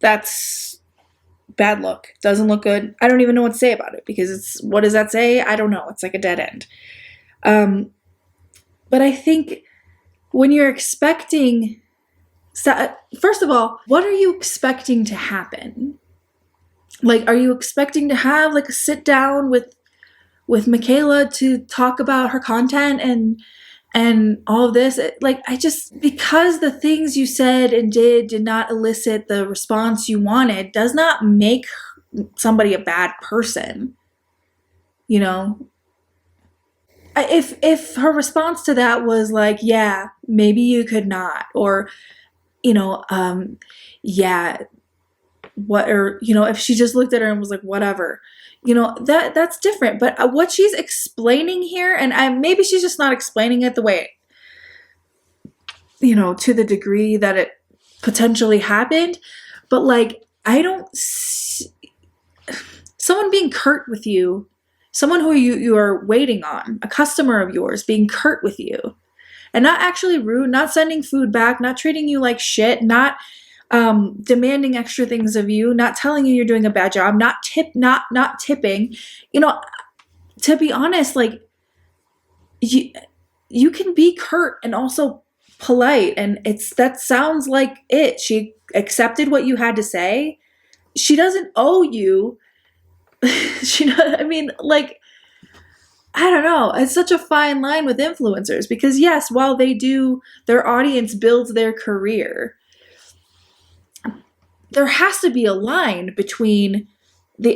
bad look. Doesn't look good. I don't even know what to say about it because what does that say? I don't know. It's like a dead end. But I think when you're expecting, first of all, what are you expecting to happen? Like, are you expecting to have like a sit down with Mikayla to talk about her content and all of this? Because the things you said and did not elicit the response you wanted does not make somebody a bad person. You know, if her response to that was like, yeah, maybe you could not, or, you know, yeah, what, or, you know, if she just looked at her and was like, whatever, you know, that's different. But what she's explaining here, and maybe she's just not explaining it the way, you know, to the degree that it potentially happened. But like, someone being curt with you, someone who you are waiting on, a customer of yours being curt with you, and not actually rude, not sending food back, not treating you like shit, not demanding extra things of you, not telling you you're doing a bad job, not tipping, you know, to be honest, like, you can be curt and also polite, and that sounds like it. She accepted what you had to say. She doesn't owe you. I mean, like, I don't know. It's such a fine line with influencers because yes, while their audience builds their career, there has to be a line between the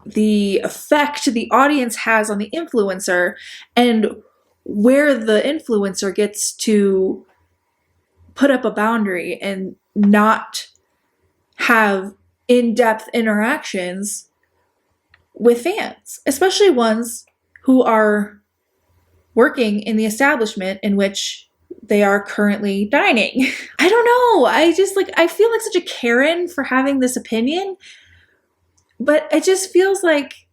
the effect the audience has on the influencer and where the influencer gets to put up a boundary and not have in-depth interactions with fans, especially ones who are working in the establishment in which they are currently dining. I don't know. I feel like such a Karen for having this opinion, but it just feels like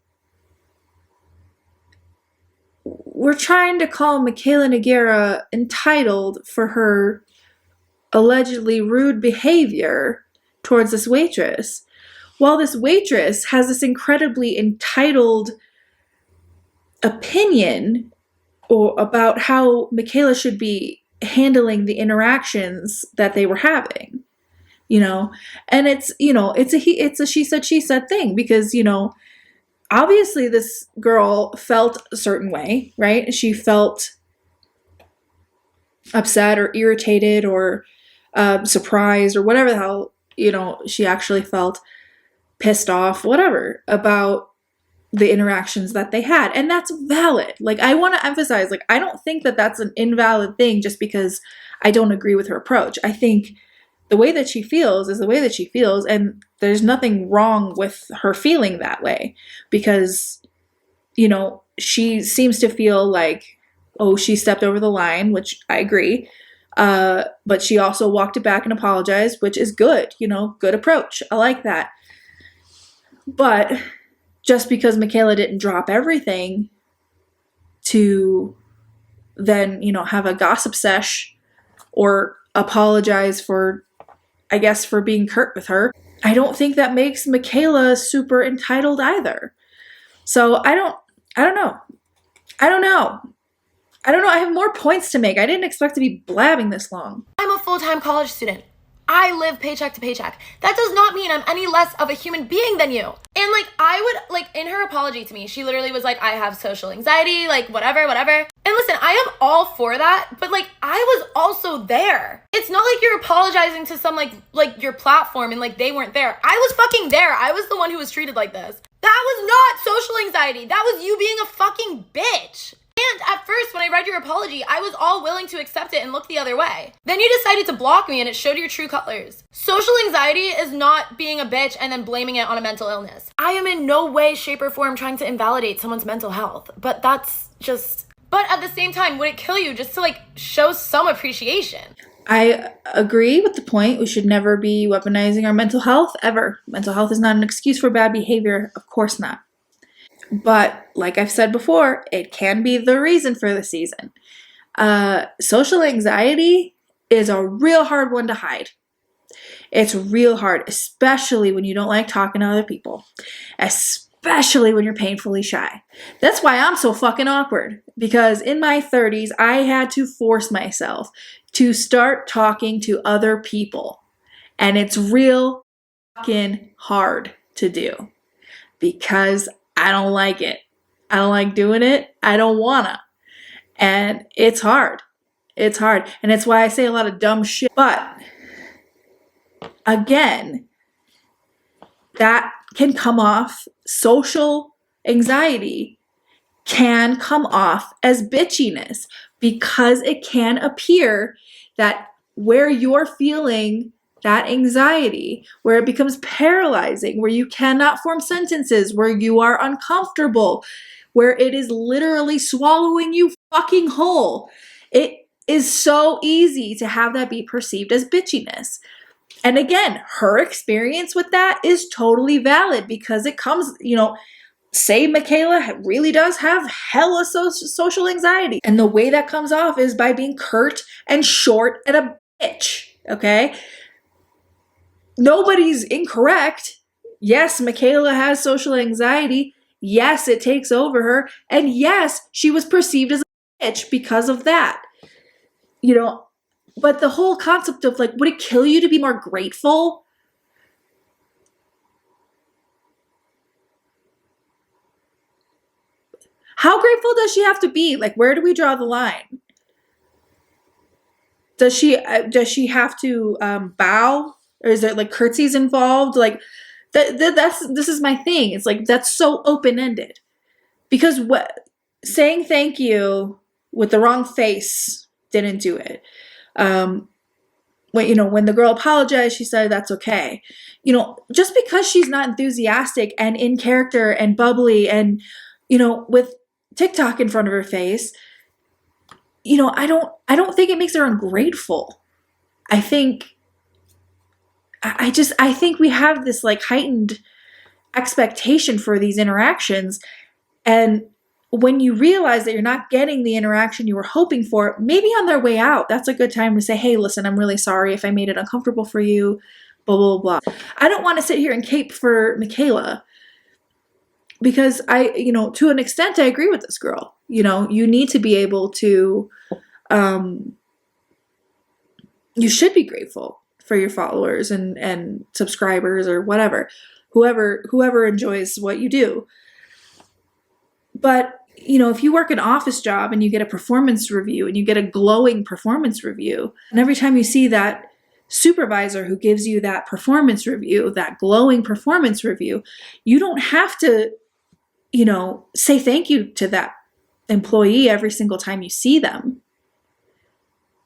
we're trying to call Mikayla Nogueira entitled for her allegedly rude behavior towards this waitress, while this waitress has this incredibly entitled opinion about how Mikayla should be handling the interactions that they were having, you know. And it's, you know, it's a she said thing because, you know, obviously this girl felt a certain way, right? She felt upset or irritated or surprised or whatever the hell, you know, she actually felt, pissed off, whatever, about the interactions that they had. And that's valid. Like, I want to emphasize, like, I don't think that that's an invalid thing just because I don't agree with her approach. I think the way that she feels is the way that she feels, and there's nothing wrong with her feeling that way because, you know, she seems to feel like, oh, she stepped over the line, which I agree. But she also walked it back and apologized, which is good, you know, good approach. I like that. But just because Mikayla didn't drop everything to then, you know, have a gossip sesh or apologize for I guess, for being curt with her. I don't think that makes Mikayla super entitled either. So I don't know. I don't know. I have more points to make. I didn't expect to be blabbing this long. I'm a full-time college student. I live paycheck to paycheck. That does not mean I'm any less of a human being than you. And like, I would, like, in her apology to me, she literally was like, I have social anxiety, like, whatever. And listen, I am all for that, but like, I was also there. It's not like you're apologizing to some, like your platform and like they weren't there. I was fucking there. I was the one who was treated like this. That was not social anxiety. That was you being a fucking bitch. And at first, when I read your apology, I was all willing to accept it and look the other way. Then you decided to block me and it showed your true colors. Social anxiety is not being a bitch and then blaming it on a mental illness. I am in no way, shape, or form trying to invalidate someone's mental health, but that's just... But at the same time, would it kill you just to like show some appreciation? I agree with the point. We should never be weaponizing our mental health, ever. Mental health is not an excuse for bad behavior. Of course not. But like I've said before, it can be the reason for the season. Social anxiety is a real hard one to hide. It's real hard, especially when you don't like talking to other people. Especially when you're painfully shy. That's why I'm so fucking awkward. Because in my 30s, I had to force myself to start talking to other people. And it's real fucking hard to do. Because I don't like it. I don't like doing it. I don't wanna. And it's hard. It's hard. And it's why I say a lot of dumb shit. But again, that can come off, social anxiety can come off as bitchiness because it can appear that where you're feeling that anxiety, where it becomes paralyzing, where you cannot form sentences, where you are uncomfortable, where it is literally swallowing you fucking whole. It is so easy to have that be perceived as bitchiness. And again, her experience with that is totally valid because it comes, say Mikayla really does have hella social anxiety. And the way that comes off is by being curt and short and a bitch, okay? Nobody's incorrect. Yes, Mikayla has social anxiety. Yes, it takes over her. And yes, she was perceived as a bitch because of that. But the whole concept of like, would it kill you to be more grateful? How grateful does she have to be? Like, where do we draw the line? Does she have to bow? Or is there like curtsies involved? Like this is my thing. It's like, that's so open-ended. Because saying thank you with the wrong face didn't do it. When the girl apologized, she said that's okay. Just because she's not enthusiastic and in character and bubbly and, with TikTok in front of her face, I don't think it makes her ungrateful. I think we have this like heightened expectation for these interactions. And when you realize that you're not getting the interaction you were hoping for, maybe on their way out, that's a good time to say, hey, listen, I'm really sorry if I made it uncomfortable for you, blah, blah, blah. I don't want to sit here and cape for Mikayla because to an extent, I agree with this girl. You need to be able to, you should be grateful for your followers and subscribers or whatever, whoever enjoys what you do. But, if you work an office job and you get a performance review and you get a glowing performance review, and every time you see that supervisor who gives you that performance review, that glowing performance review, you don't have to, say thank you to that employee every single time you see them.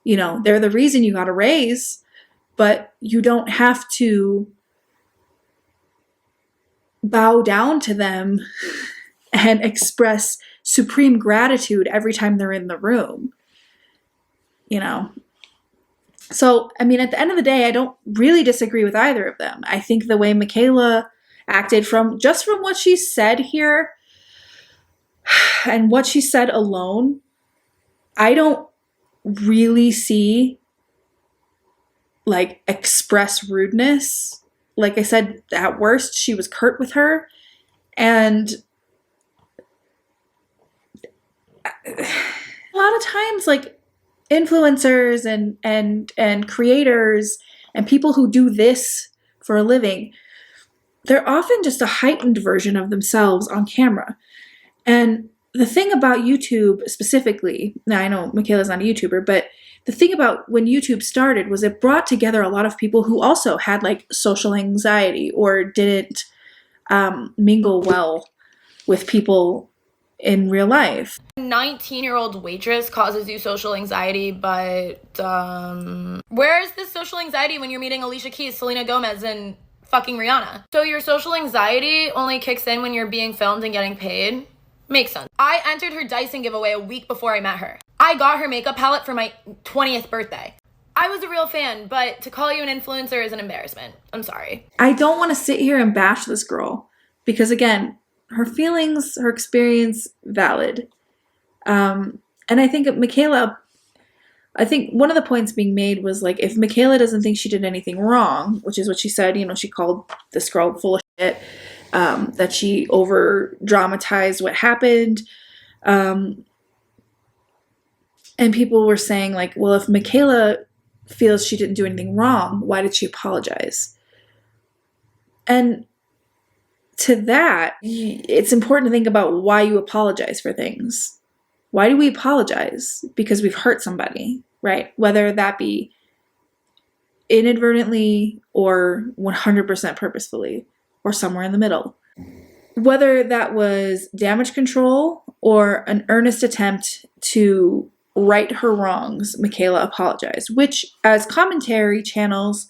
They're the reason you got a raise, but you don't have to bow down to them and express supreme gratitude every time they're in the room. So, at the end of the day, I don't really disagree with either of them. I think the way Mikayla acted from what she said here and what she said alone, I don't really see like express rudeness. Like I said, at worst, she was curt with her. And a lot of times, like influencers and creators and people who do this for a living, they're often just a heightened version of themselves on camera. And the thing about YouTube specifically, now I know Mikayla's not a YouTuber, but the thing about when YouTube started was it brought together a lot of people who also had like social anxiety or didn't mingle well with people in real life. 19-year-old waitress causes you social anxiety, but where is this social anxiety when you're meeting Alicia Keys, Selena Gomez, and fucking Rihanna? So your social anxiety only kicks in when you're being filmed and getting paid? Makes sense. I entered her Dyson giveaway a week before I met her. I got her makeup palette for my 20th birthday. I was a real fan, but to call you an influencer is an embarrassment. I'm sorry. I don't want to sit here and bash this girl because, again, her feelings, her experience, valid. And I think Mikayla, I think one of the points being made was like, if Mikayla doesn't think she did anything wrong, which is what she said, you know, she called this girl full of shit, that she over dramatized what happened. And people were saying like, well, if Mikayla feels she didn't do anything wrong, why did she apologize? And to that, it's important to think about why you apologize for things. Why do we apologize? Because we've hurt somebody, right? Whether that be inadvertently or 100% purposefully or somewhere in the middle. Whether that was damage control or an earnest attempt to right her wrongs, Mikayla apologized, which as commentary channels,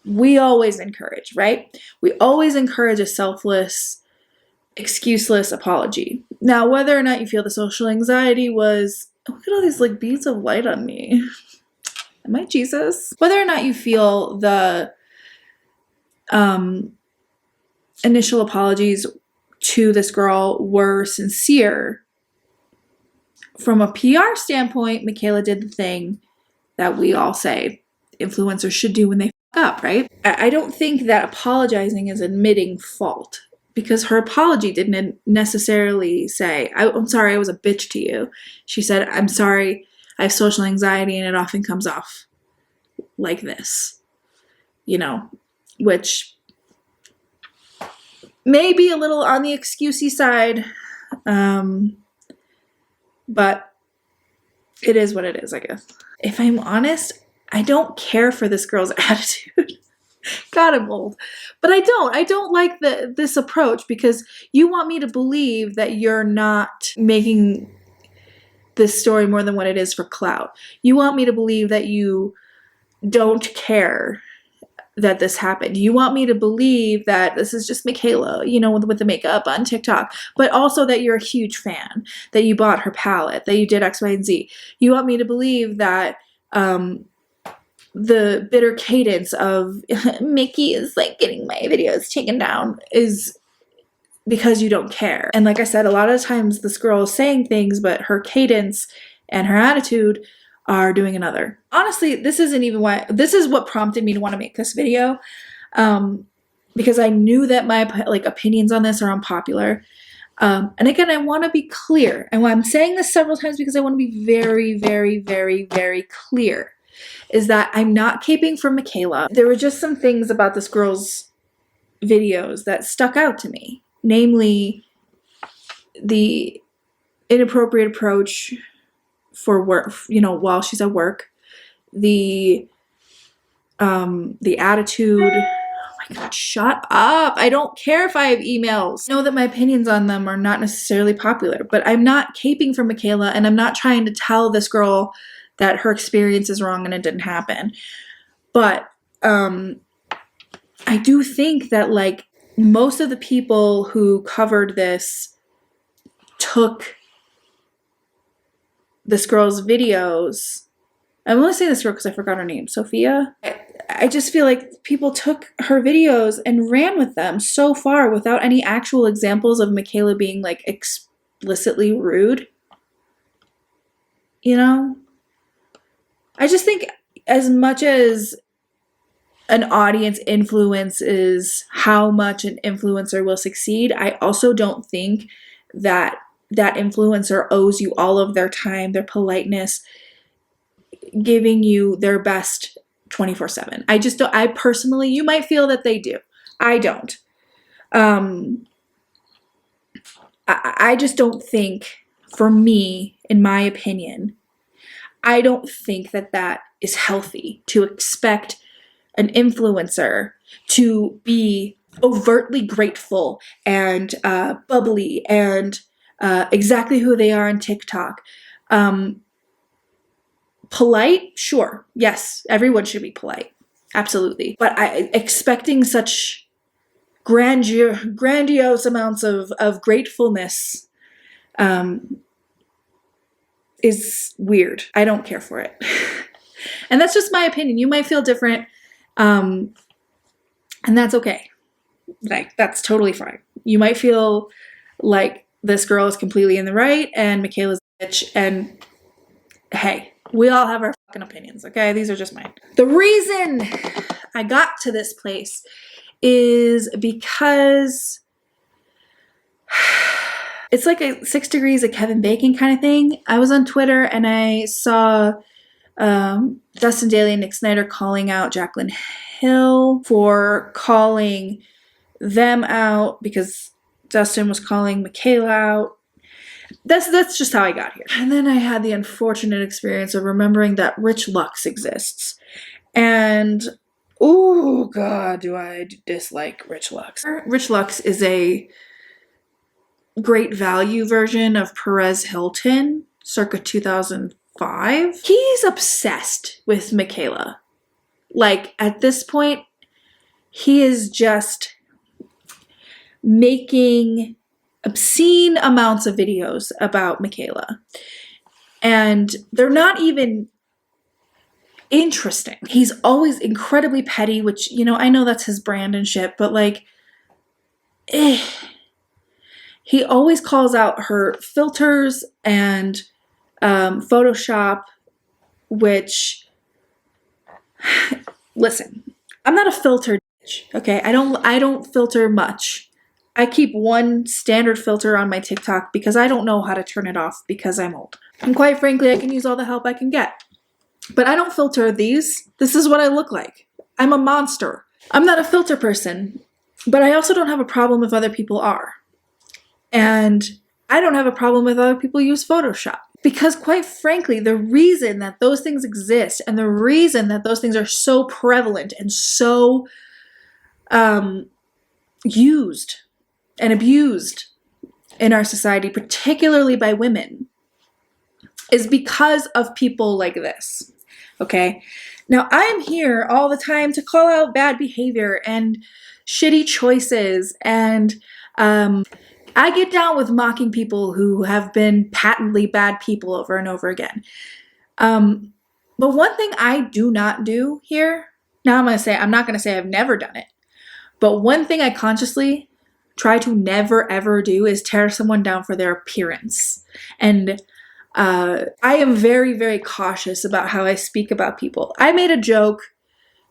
we always encourage, right? We always encourage a selfless, excuseless apology. Now, whether or not you feel the social anxiety was, look at all these like beads of light on me. Am I Jesus? Whether or not you feel the initial apologies to this girl were sincere, from a PR standpoint, Mikayla did the thing that we all say influencers should do when they fuck up, right? I don't think that apologizing is admitting fault, because her apology didn't necessarily say, I'm sorry I was a bitch to you. She said, I'm sorry, I have social anxiety and it often comes off like this, you know, which may be a little on the excusey side, but it is what it is, I guess. If I'm honest, I don't care for this girl's attitude. God, I'm old. But I don't like this approach, because you want me to believe that you're not making this story more than what it is for clout. You want me to believe that you don't care that this happened. You want me to believe that this is just Mikayla, you know, with the makeup on TikTok, but also that you're a huge fan, that you bought her palette, that you did X, Y, and Z. You want me to believe that the bitter cadence of Mickey is like getting my videos taken down is because you don't care. And like I said, a lot of times this girl is saying things, but her cadence and her attitude are doing another. Honestly, this isn't even why, this is what prompted me to want to make this video, because I knew that my like opinions on this are unpopular. And again, I want to be clear, and why I'm saying this several times, because I want to be very, very, very, very clear, is that I'm not caping for Mikayla. There were just some things about this girl's videos that stuck out to me, namely the inappropriate approach for work, you know, while she's at work, the attitude. Oh my God, shut up. I don't care if I have emails. I know that my opinions on them are not necessarily popular, but I'm not caping for Mikayla, and I'm not trying to tell this girl that her experience is wrong and it didn't happen. But I do think that like most of the people who covered this took this girl's videos. I'm only saying this girl because I forgot her name, Sophia. I just feel like people took her videos and ran with them so far without any actual examples of Mikayla being like explicitly rude. You know? I just think as much as an audience influences how much an influencer will succeed, I also don't think that that influencer owes you all of their time, their politeness, giving you their best 24/7. I just don't, I personally, you might feel that they do. I don't. I just don't think, for me, in my opinion, I don't think that that is healthy to expect an influencer to be overtly grateful and bubbly and exactly who they are on TikTok. Polite, sure, yes, everyone should be polite, absolutely. But expecting such grandiose amounts of gratefulness is weird. I don't care for it. And that's just my opinion. You might feel different, and that's okay. Like, that's totally fine. You might feel like this girl is completely in the right and Mikayla's a bitch, and hey, we all have our fucking opinions, okay? These are just mine. The reason I got to this place is because it's like a 6 degrees of Kevin Bacon kind of thing. I was on Twitter and I saw Dustin Daly and Nick Snyder calling out Jaclyn Hill for calling them out because Dustin was calling Mikayla out. That's just how I got here. And then I had the unfortunate experience of remembering that Rich Lux exists. And oh god, do I dislike Rich Lux. Rich Lux is a great value version of Perez Hilton circa 2005. He's obsessed with Mikayla. Like, at this point, he is just making obscene amounts of videos about Mikayla. And they're not even interesting. He's always incredibly petty, which, you know, I know that's his brand and shit, but like, he always calls out her filters and Photoshop, which, listen, I'm not a filter bitch, okay? I don't filter much. I keep one standard filter on my TikTok because I don't know how to turn it off because I'm old. And quite frankly, I can use all the help I can get. But I don't filter these. This is what I look like. I'm a monster. I'm not a filter person, but I also don't have a problem if other people are. And I don't have a problem with other people use Photoshop. Because quite frankly, the reason that those things exist and the reason that those things are so prevalent and so used and abused in our society, particularly by women, is because of people like this, okay? Now, I'm here all the time to call out bad behavior and shitty choices, and I get down with mocking people who have been patently bad people over and over again. But one thing I do not do here, now I'm not gonna say I've never done it, but one thing I consciously try to never ever do is tear someone down for their appearance. And I am very, very cautious about how I speak about people. I made a joke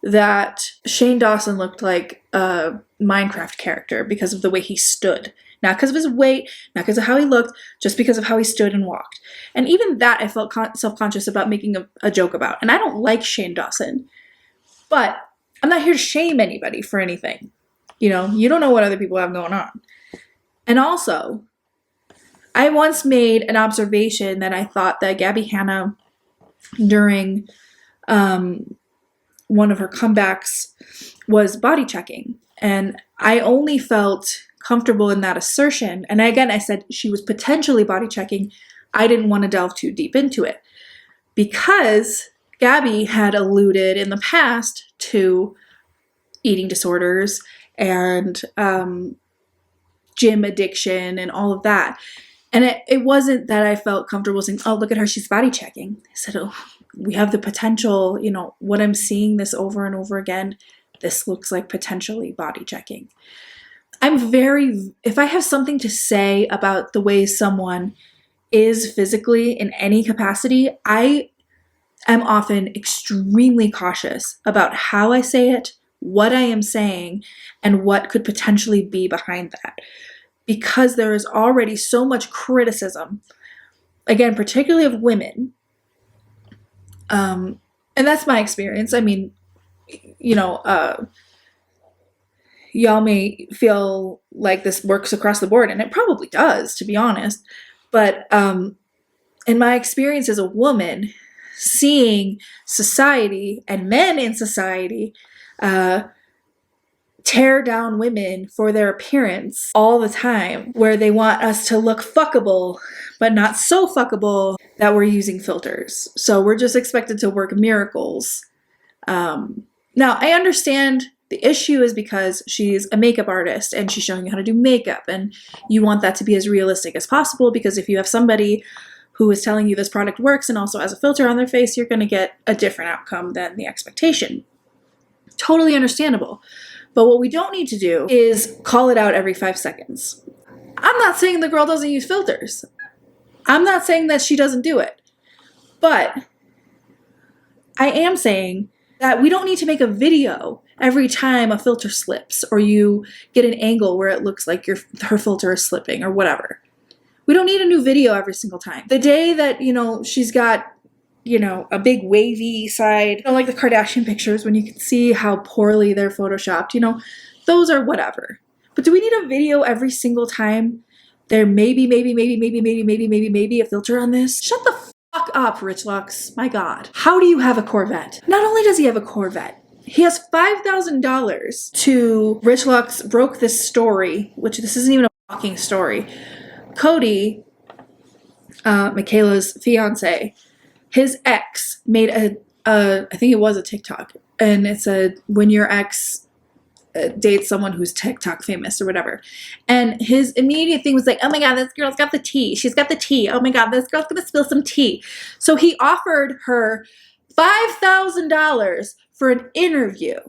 that Shane Dawson looked like a Minecraft character because of the way he stood. Not because of his weight, not because of how he looked, just because of how he stood and walked. And even that I felt self-conscious about making a joke about. And I don't like Shane Dawson. But I'm not here to shame anybody for anything. You know, you don't know what other people have going on. And also, I once made an observation that I thought that Gabby Hanna, during one of her comebacks, was body checking. And I only felt comfortable in that assertion. And again, I said she was potentially body checking. I didn't want to delve too deep into it because Gabby had alluded in the past to eating disorders and gym addiction and all of that. And it wasn't that I felt comfortable saying, oh, look at her, she's body checking. I said, oh, we have the potential, you know, what I'm seeing this over and over again, this looks like potentially body checking. If I have something to say about the way someone is physically in any capacity, I am often extremely cautious about how I say it, what I am saying and what could potentially be behind that. Because there is already so much criticism, again, particularly of women. And that's my experience. I mean, you know, y'all may feel like this works across the board, and it probably does, to be honest. But in my experience as a woman, seeing society and men in society tear down women for their appearance all the time, where they want us to look fuckable, but not so fuckable that we're using filters. So we're just expected to work miracles. Now, I understand the issue is because she's a makeup artist and she's showing you how to do makeup, and you want that to be as realistic as possible, because if you have somebody who is telling you this product works and also has a filter on their face, you're going to get a different outcome than the expectation. Totally understandable. But what we don't need to do is call it out every 5 seconds. I'm not saying the girl doesn't use filters. I'm not saying that she doesn't do it. But I am saying that we don't need to make a video every time a filter slips or you get an angle where it looks like her filter is slipping or whatever. We don't need a new video every single time. The day that, she's got, a big wavy side, like the Kardashian pictures when you can see how poorly they're photoshopped, those are whatever. But do we need a video every single time there maybe a filter on this? Shut the fuck up, Rich Lux. My God. How do you have a Corvette? Not only does he have a Corvette, he has $5,000 to Rich Lux broke this story, which this isn't even a fucking story. Cody, Mikayla's fiance, his ex made I think it was a TikTok, and it said, when your ex dates someone who's TikTok famous or whatever. And his immediate thing was like, oh my God, this girl's got the tea. She's got the tea. Oh my God, this girl's gonna spill some tea. So he offered her $5,000 for an interview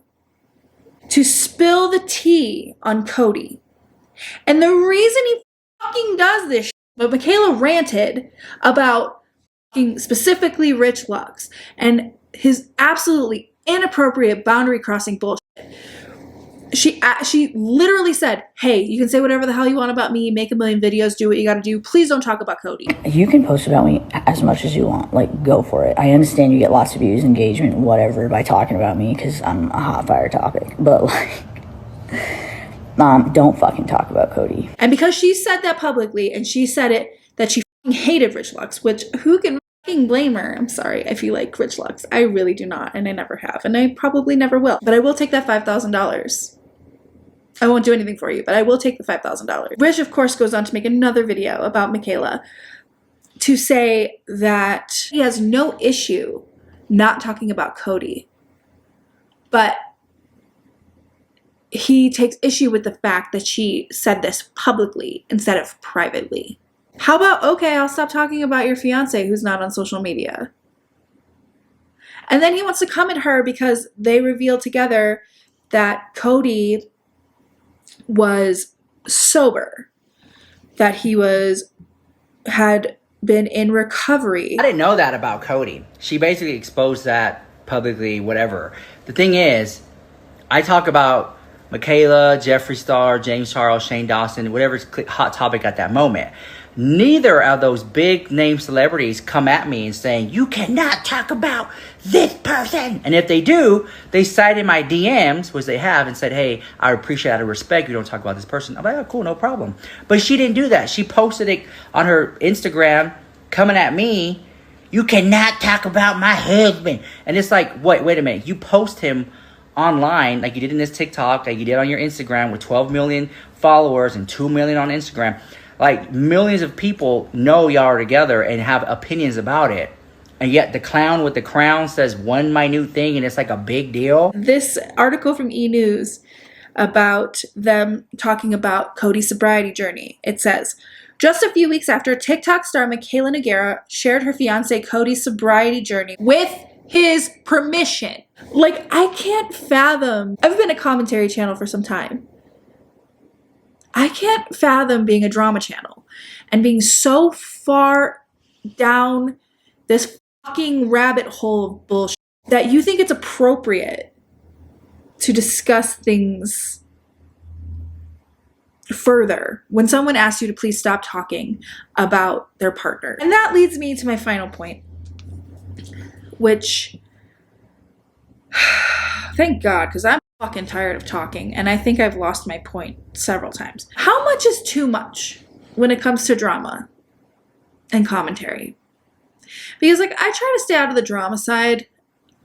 to spill the tea on Cody. And the reason he fucking does this but Mikayla ranted about specifically Rich Lux and his absolutely inappropriate boundary crossing bullshit. She literally said, hey, you can say whatever the hell you want about me, make a million videos, do what you gotta do. Please don't talk about Cody. You can post about me as much as you want. Like, go for it. I understand you get lots of views, engagement, whatever, by talking about me because I'm a hot fire topic. But, don't fucking talk about Cody. And because she said that publicly, and she said it, that she hated Rich Lux, which who can fucking blame her? I'm sorry if you like Rich Lux. I really do not, and I never have, and I probably never will. But I will take that $5,000. I won't do anything for you, but I will take the $5,000. Rich, of course, goes on to make another video about Mikayla to say that he has no issue not talking about Cody, but he takes issue with the fact that she said this publicly instead of privately. How about, okay, I'll stop talking about your fiance who's not on social media. And then he wants to come at her because they revealed together that Cody was sober, that he had been in recovery. I didn't know that about Cody. She basically exposed that publicly, whatever. The thing is, I talk about Mikayla, Jeffree Star, James Charles, Shane Dawson, whatever's hot topic at that moment. Neither of those big name celebrities come at me and saying, you cannot talk about this person. And if they do, they cite in my DMs, which they have, and said, hey, I appreciate out of respect, you don't talk about this person. I'm like, oh, cool, no problem. But she didn't do that. She posted it on her Instagram coming at me, you cannot talk about my husband. And it's like, wait a minute. You post him online like you did in this TikTok, like you did on your Instagram with 12 million followers and 2 million on Instagram. Like, millions of people know y'all are together and have opinions about it. And yet the clown with the crown says one minute thing and it's like a big deal. This article from E! News about them talking about Cody's sobriety journey. It says, just a few weeks after TikTok star mikayla nogueira shared her fiance Cody's sobriety journey with his permission. Like, I can't fathom. I've been a commentary channel for some time. I can't fathom being a drama channel and being so far down this fucking rabbit hole of bullshit that you think it's appropriate to discuss things further when someone asks you to please stop talking about their partner. And that leads me to my final point, which, thank God, because I'm fucking tired of talking, and I think I've lost my point several times. How much is too much when it comes to drama and commentary? Because, like, I try to stay out of the drama side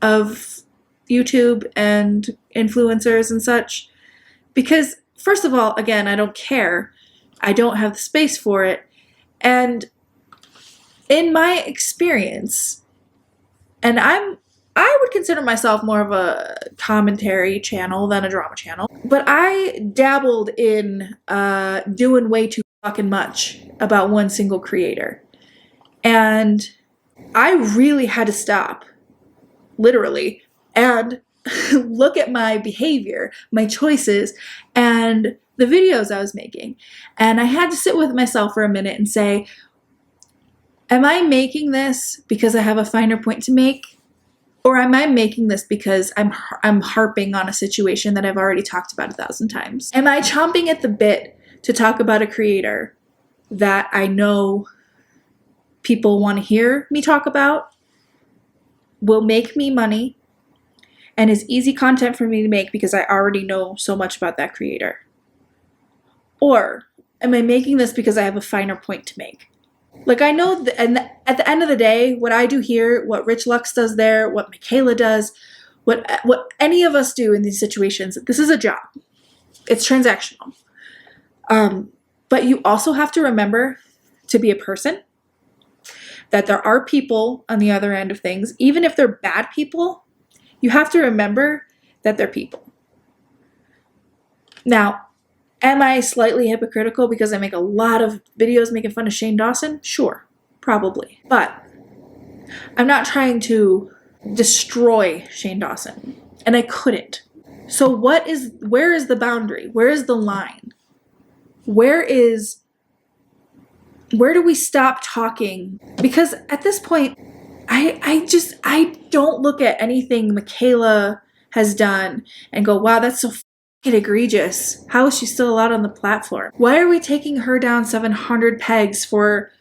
of YouTube and influencers and such, because first of all, again, I don't care. I don't have the space for it. And in my experience, and I would consider myself more of a commentary channel than a drama channel, but I dabbled in doing way too fucking much about one single creator. And I really had to stop, literally, and look at my behavior, my choices, and the videos I was making. And I had to sit with myself for a minute and say, am I making this because I have a finer point to make? Or am I making this because I'm harping on a situation that I've already talked about 1,000 times? Am I chomping at the bit to talk about a creator that I know people want to hear me talk about, will make me money, and is easy content for me to make because I already know so much about that creator? Or am I making this because I have a finer point to make? Like, I know, and at the end of the day, what I do here, what Rich Lux does there, what Mikayla does, what any of us do in these situations, this is a job. It's transactional. But you also have to remember to be a person, that there are people on the other end of things. Even if they're bad people, you have to remember that they're people. Now, am I slightly hypocritical because I make a lot of videos making fun of Shane Dawson? Sure, probably. But I'm not trying to destroy Shane Dawson, and I couldn't. So where is the boundary? Where is the line? Where do we stop talking? Because at this point, I don't look at anything Mikayla has done and go, wow, that's so fucking egregious. How is she still allowed on the platform? Why are we taking her down 700 pegs for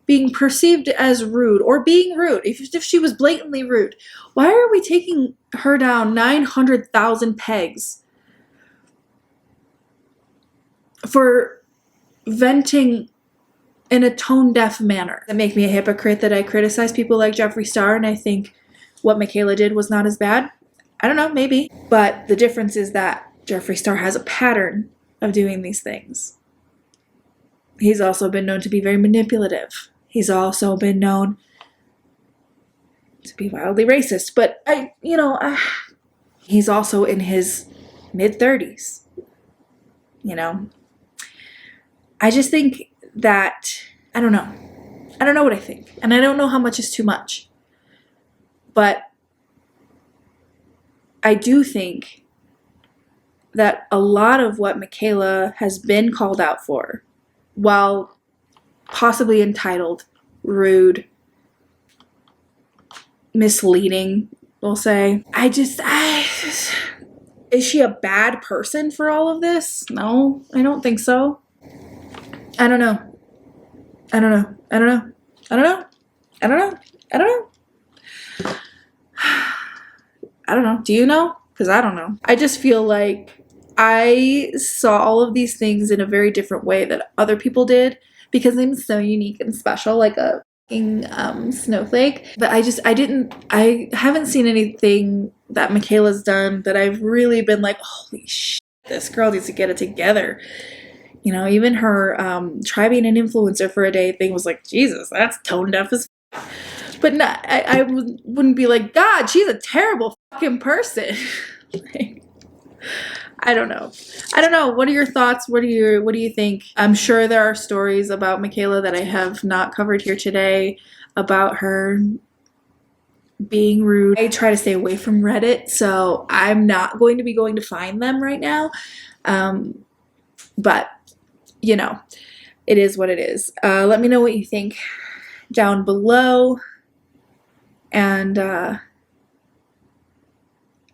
being perceived as rude or being rude? If she was blatantly rude, why are we taking her down 900,000 pegs for venting in a tone-deaf manner? That make me a hypocrite that I criticize people like Jeffree Star and I think what Mikayla did was not as bad? I don't know, maybe. But the difference is that Jeffree Star has a pattern of doing these things. He's also been known to be very manipulative. He's also been known to be wildly racist. But he's also in his mid-30s. You know? I just think that, I don't know what I think. And I don't know how much is too much. But I do think that a lot of what Mikayla has been called out for, while possibly entitled, rude, misleading, we'll say, is she a bad person for all of this? No, I don't think so. I don't know. Do you know? Because I don't know. I just feel like I saw all of these things in a very different way that other people did because I'm so unique and special, like a snowflake. But I haven't seen anything that Mikayla's done that I've really been like, holy shit, this girl needs to get it together. You know, even her try being an influencer for a day thing was like, Jesus, that's tone deaf as f. But not, I wouldn't be like, God, she's a terrible fucking person. I don't know. What are your thoughts? What do you think? I'm sure there are stories about Mikayla that I have not covered here today about her being rude. I try to stay away from Reddit, so I'm not going to be going to find them right now. But you know, it is what it is. Let me know what you think down below. And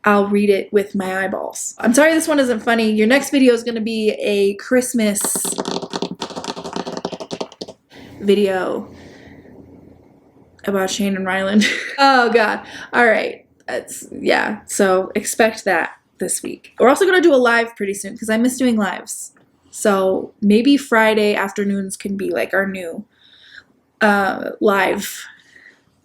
I'll read it with my eyeballs. I'm sorry this one isn't funny. Your next video is going to be a Christmas video about Shane and Ryland. Oh god. All right. Yeah. So expect that this week. We're also going to do a live pretty soon because I miss doing lives. So maybe Friday afternoons can be like our new live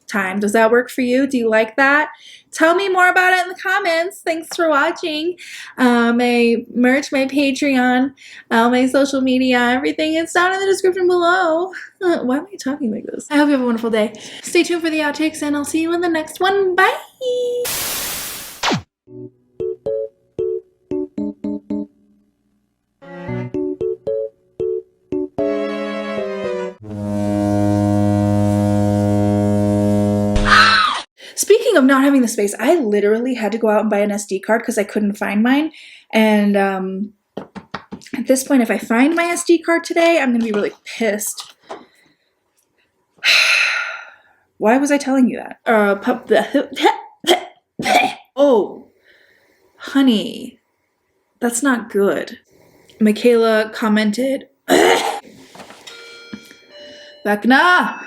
time. Does that work for you? Do you like that? Tell me more about it in the comments. Thanks for watching. My merch, my Patreon, my social media, everything is down in the description below. Why am I talking like this? I hope you have a wonderful day. Stay tuned for the outtakes and I'll see you in the next one. Bye! Speaking of not having the space, I literally had to go out and buy an SD card because I couldn't find mine. And at this point, if I find my SD card today, I'm going to be really pissed. Why was I telling you that? Oh, honey, that's not good. Mikayla commented, Vecna!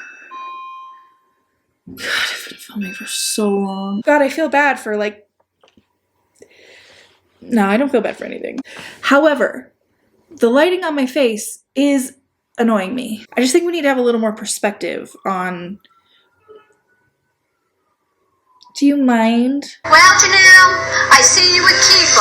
God, I've been filming for so long. God, I feel bad for like... No, I don't feel bad for anything. However, the lighting on my face is annoying me. I just think we need to have a little more perspective on... Do you mind? Well, Janelle, I see you with Keeper.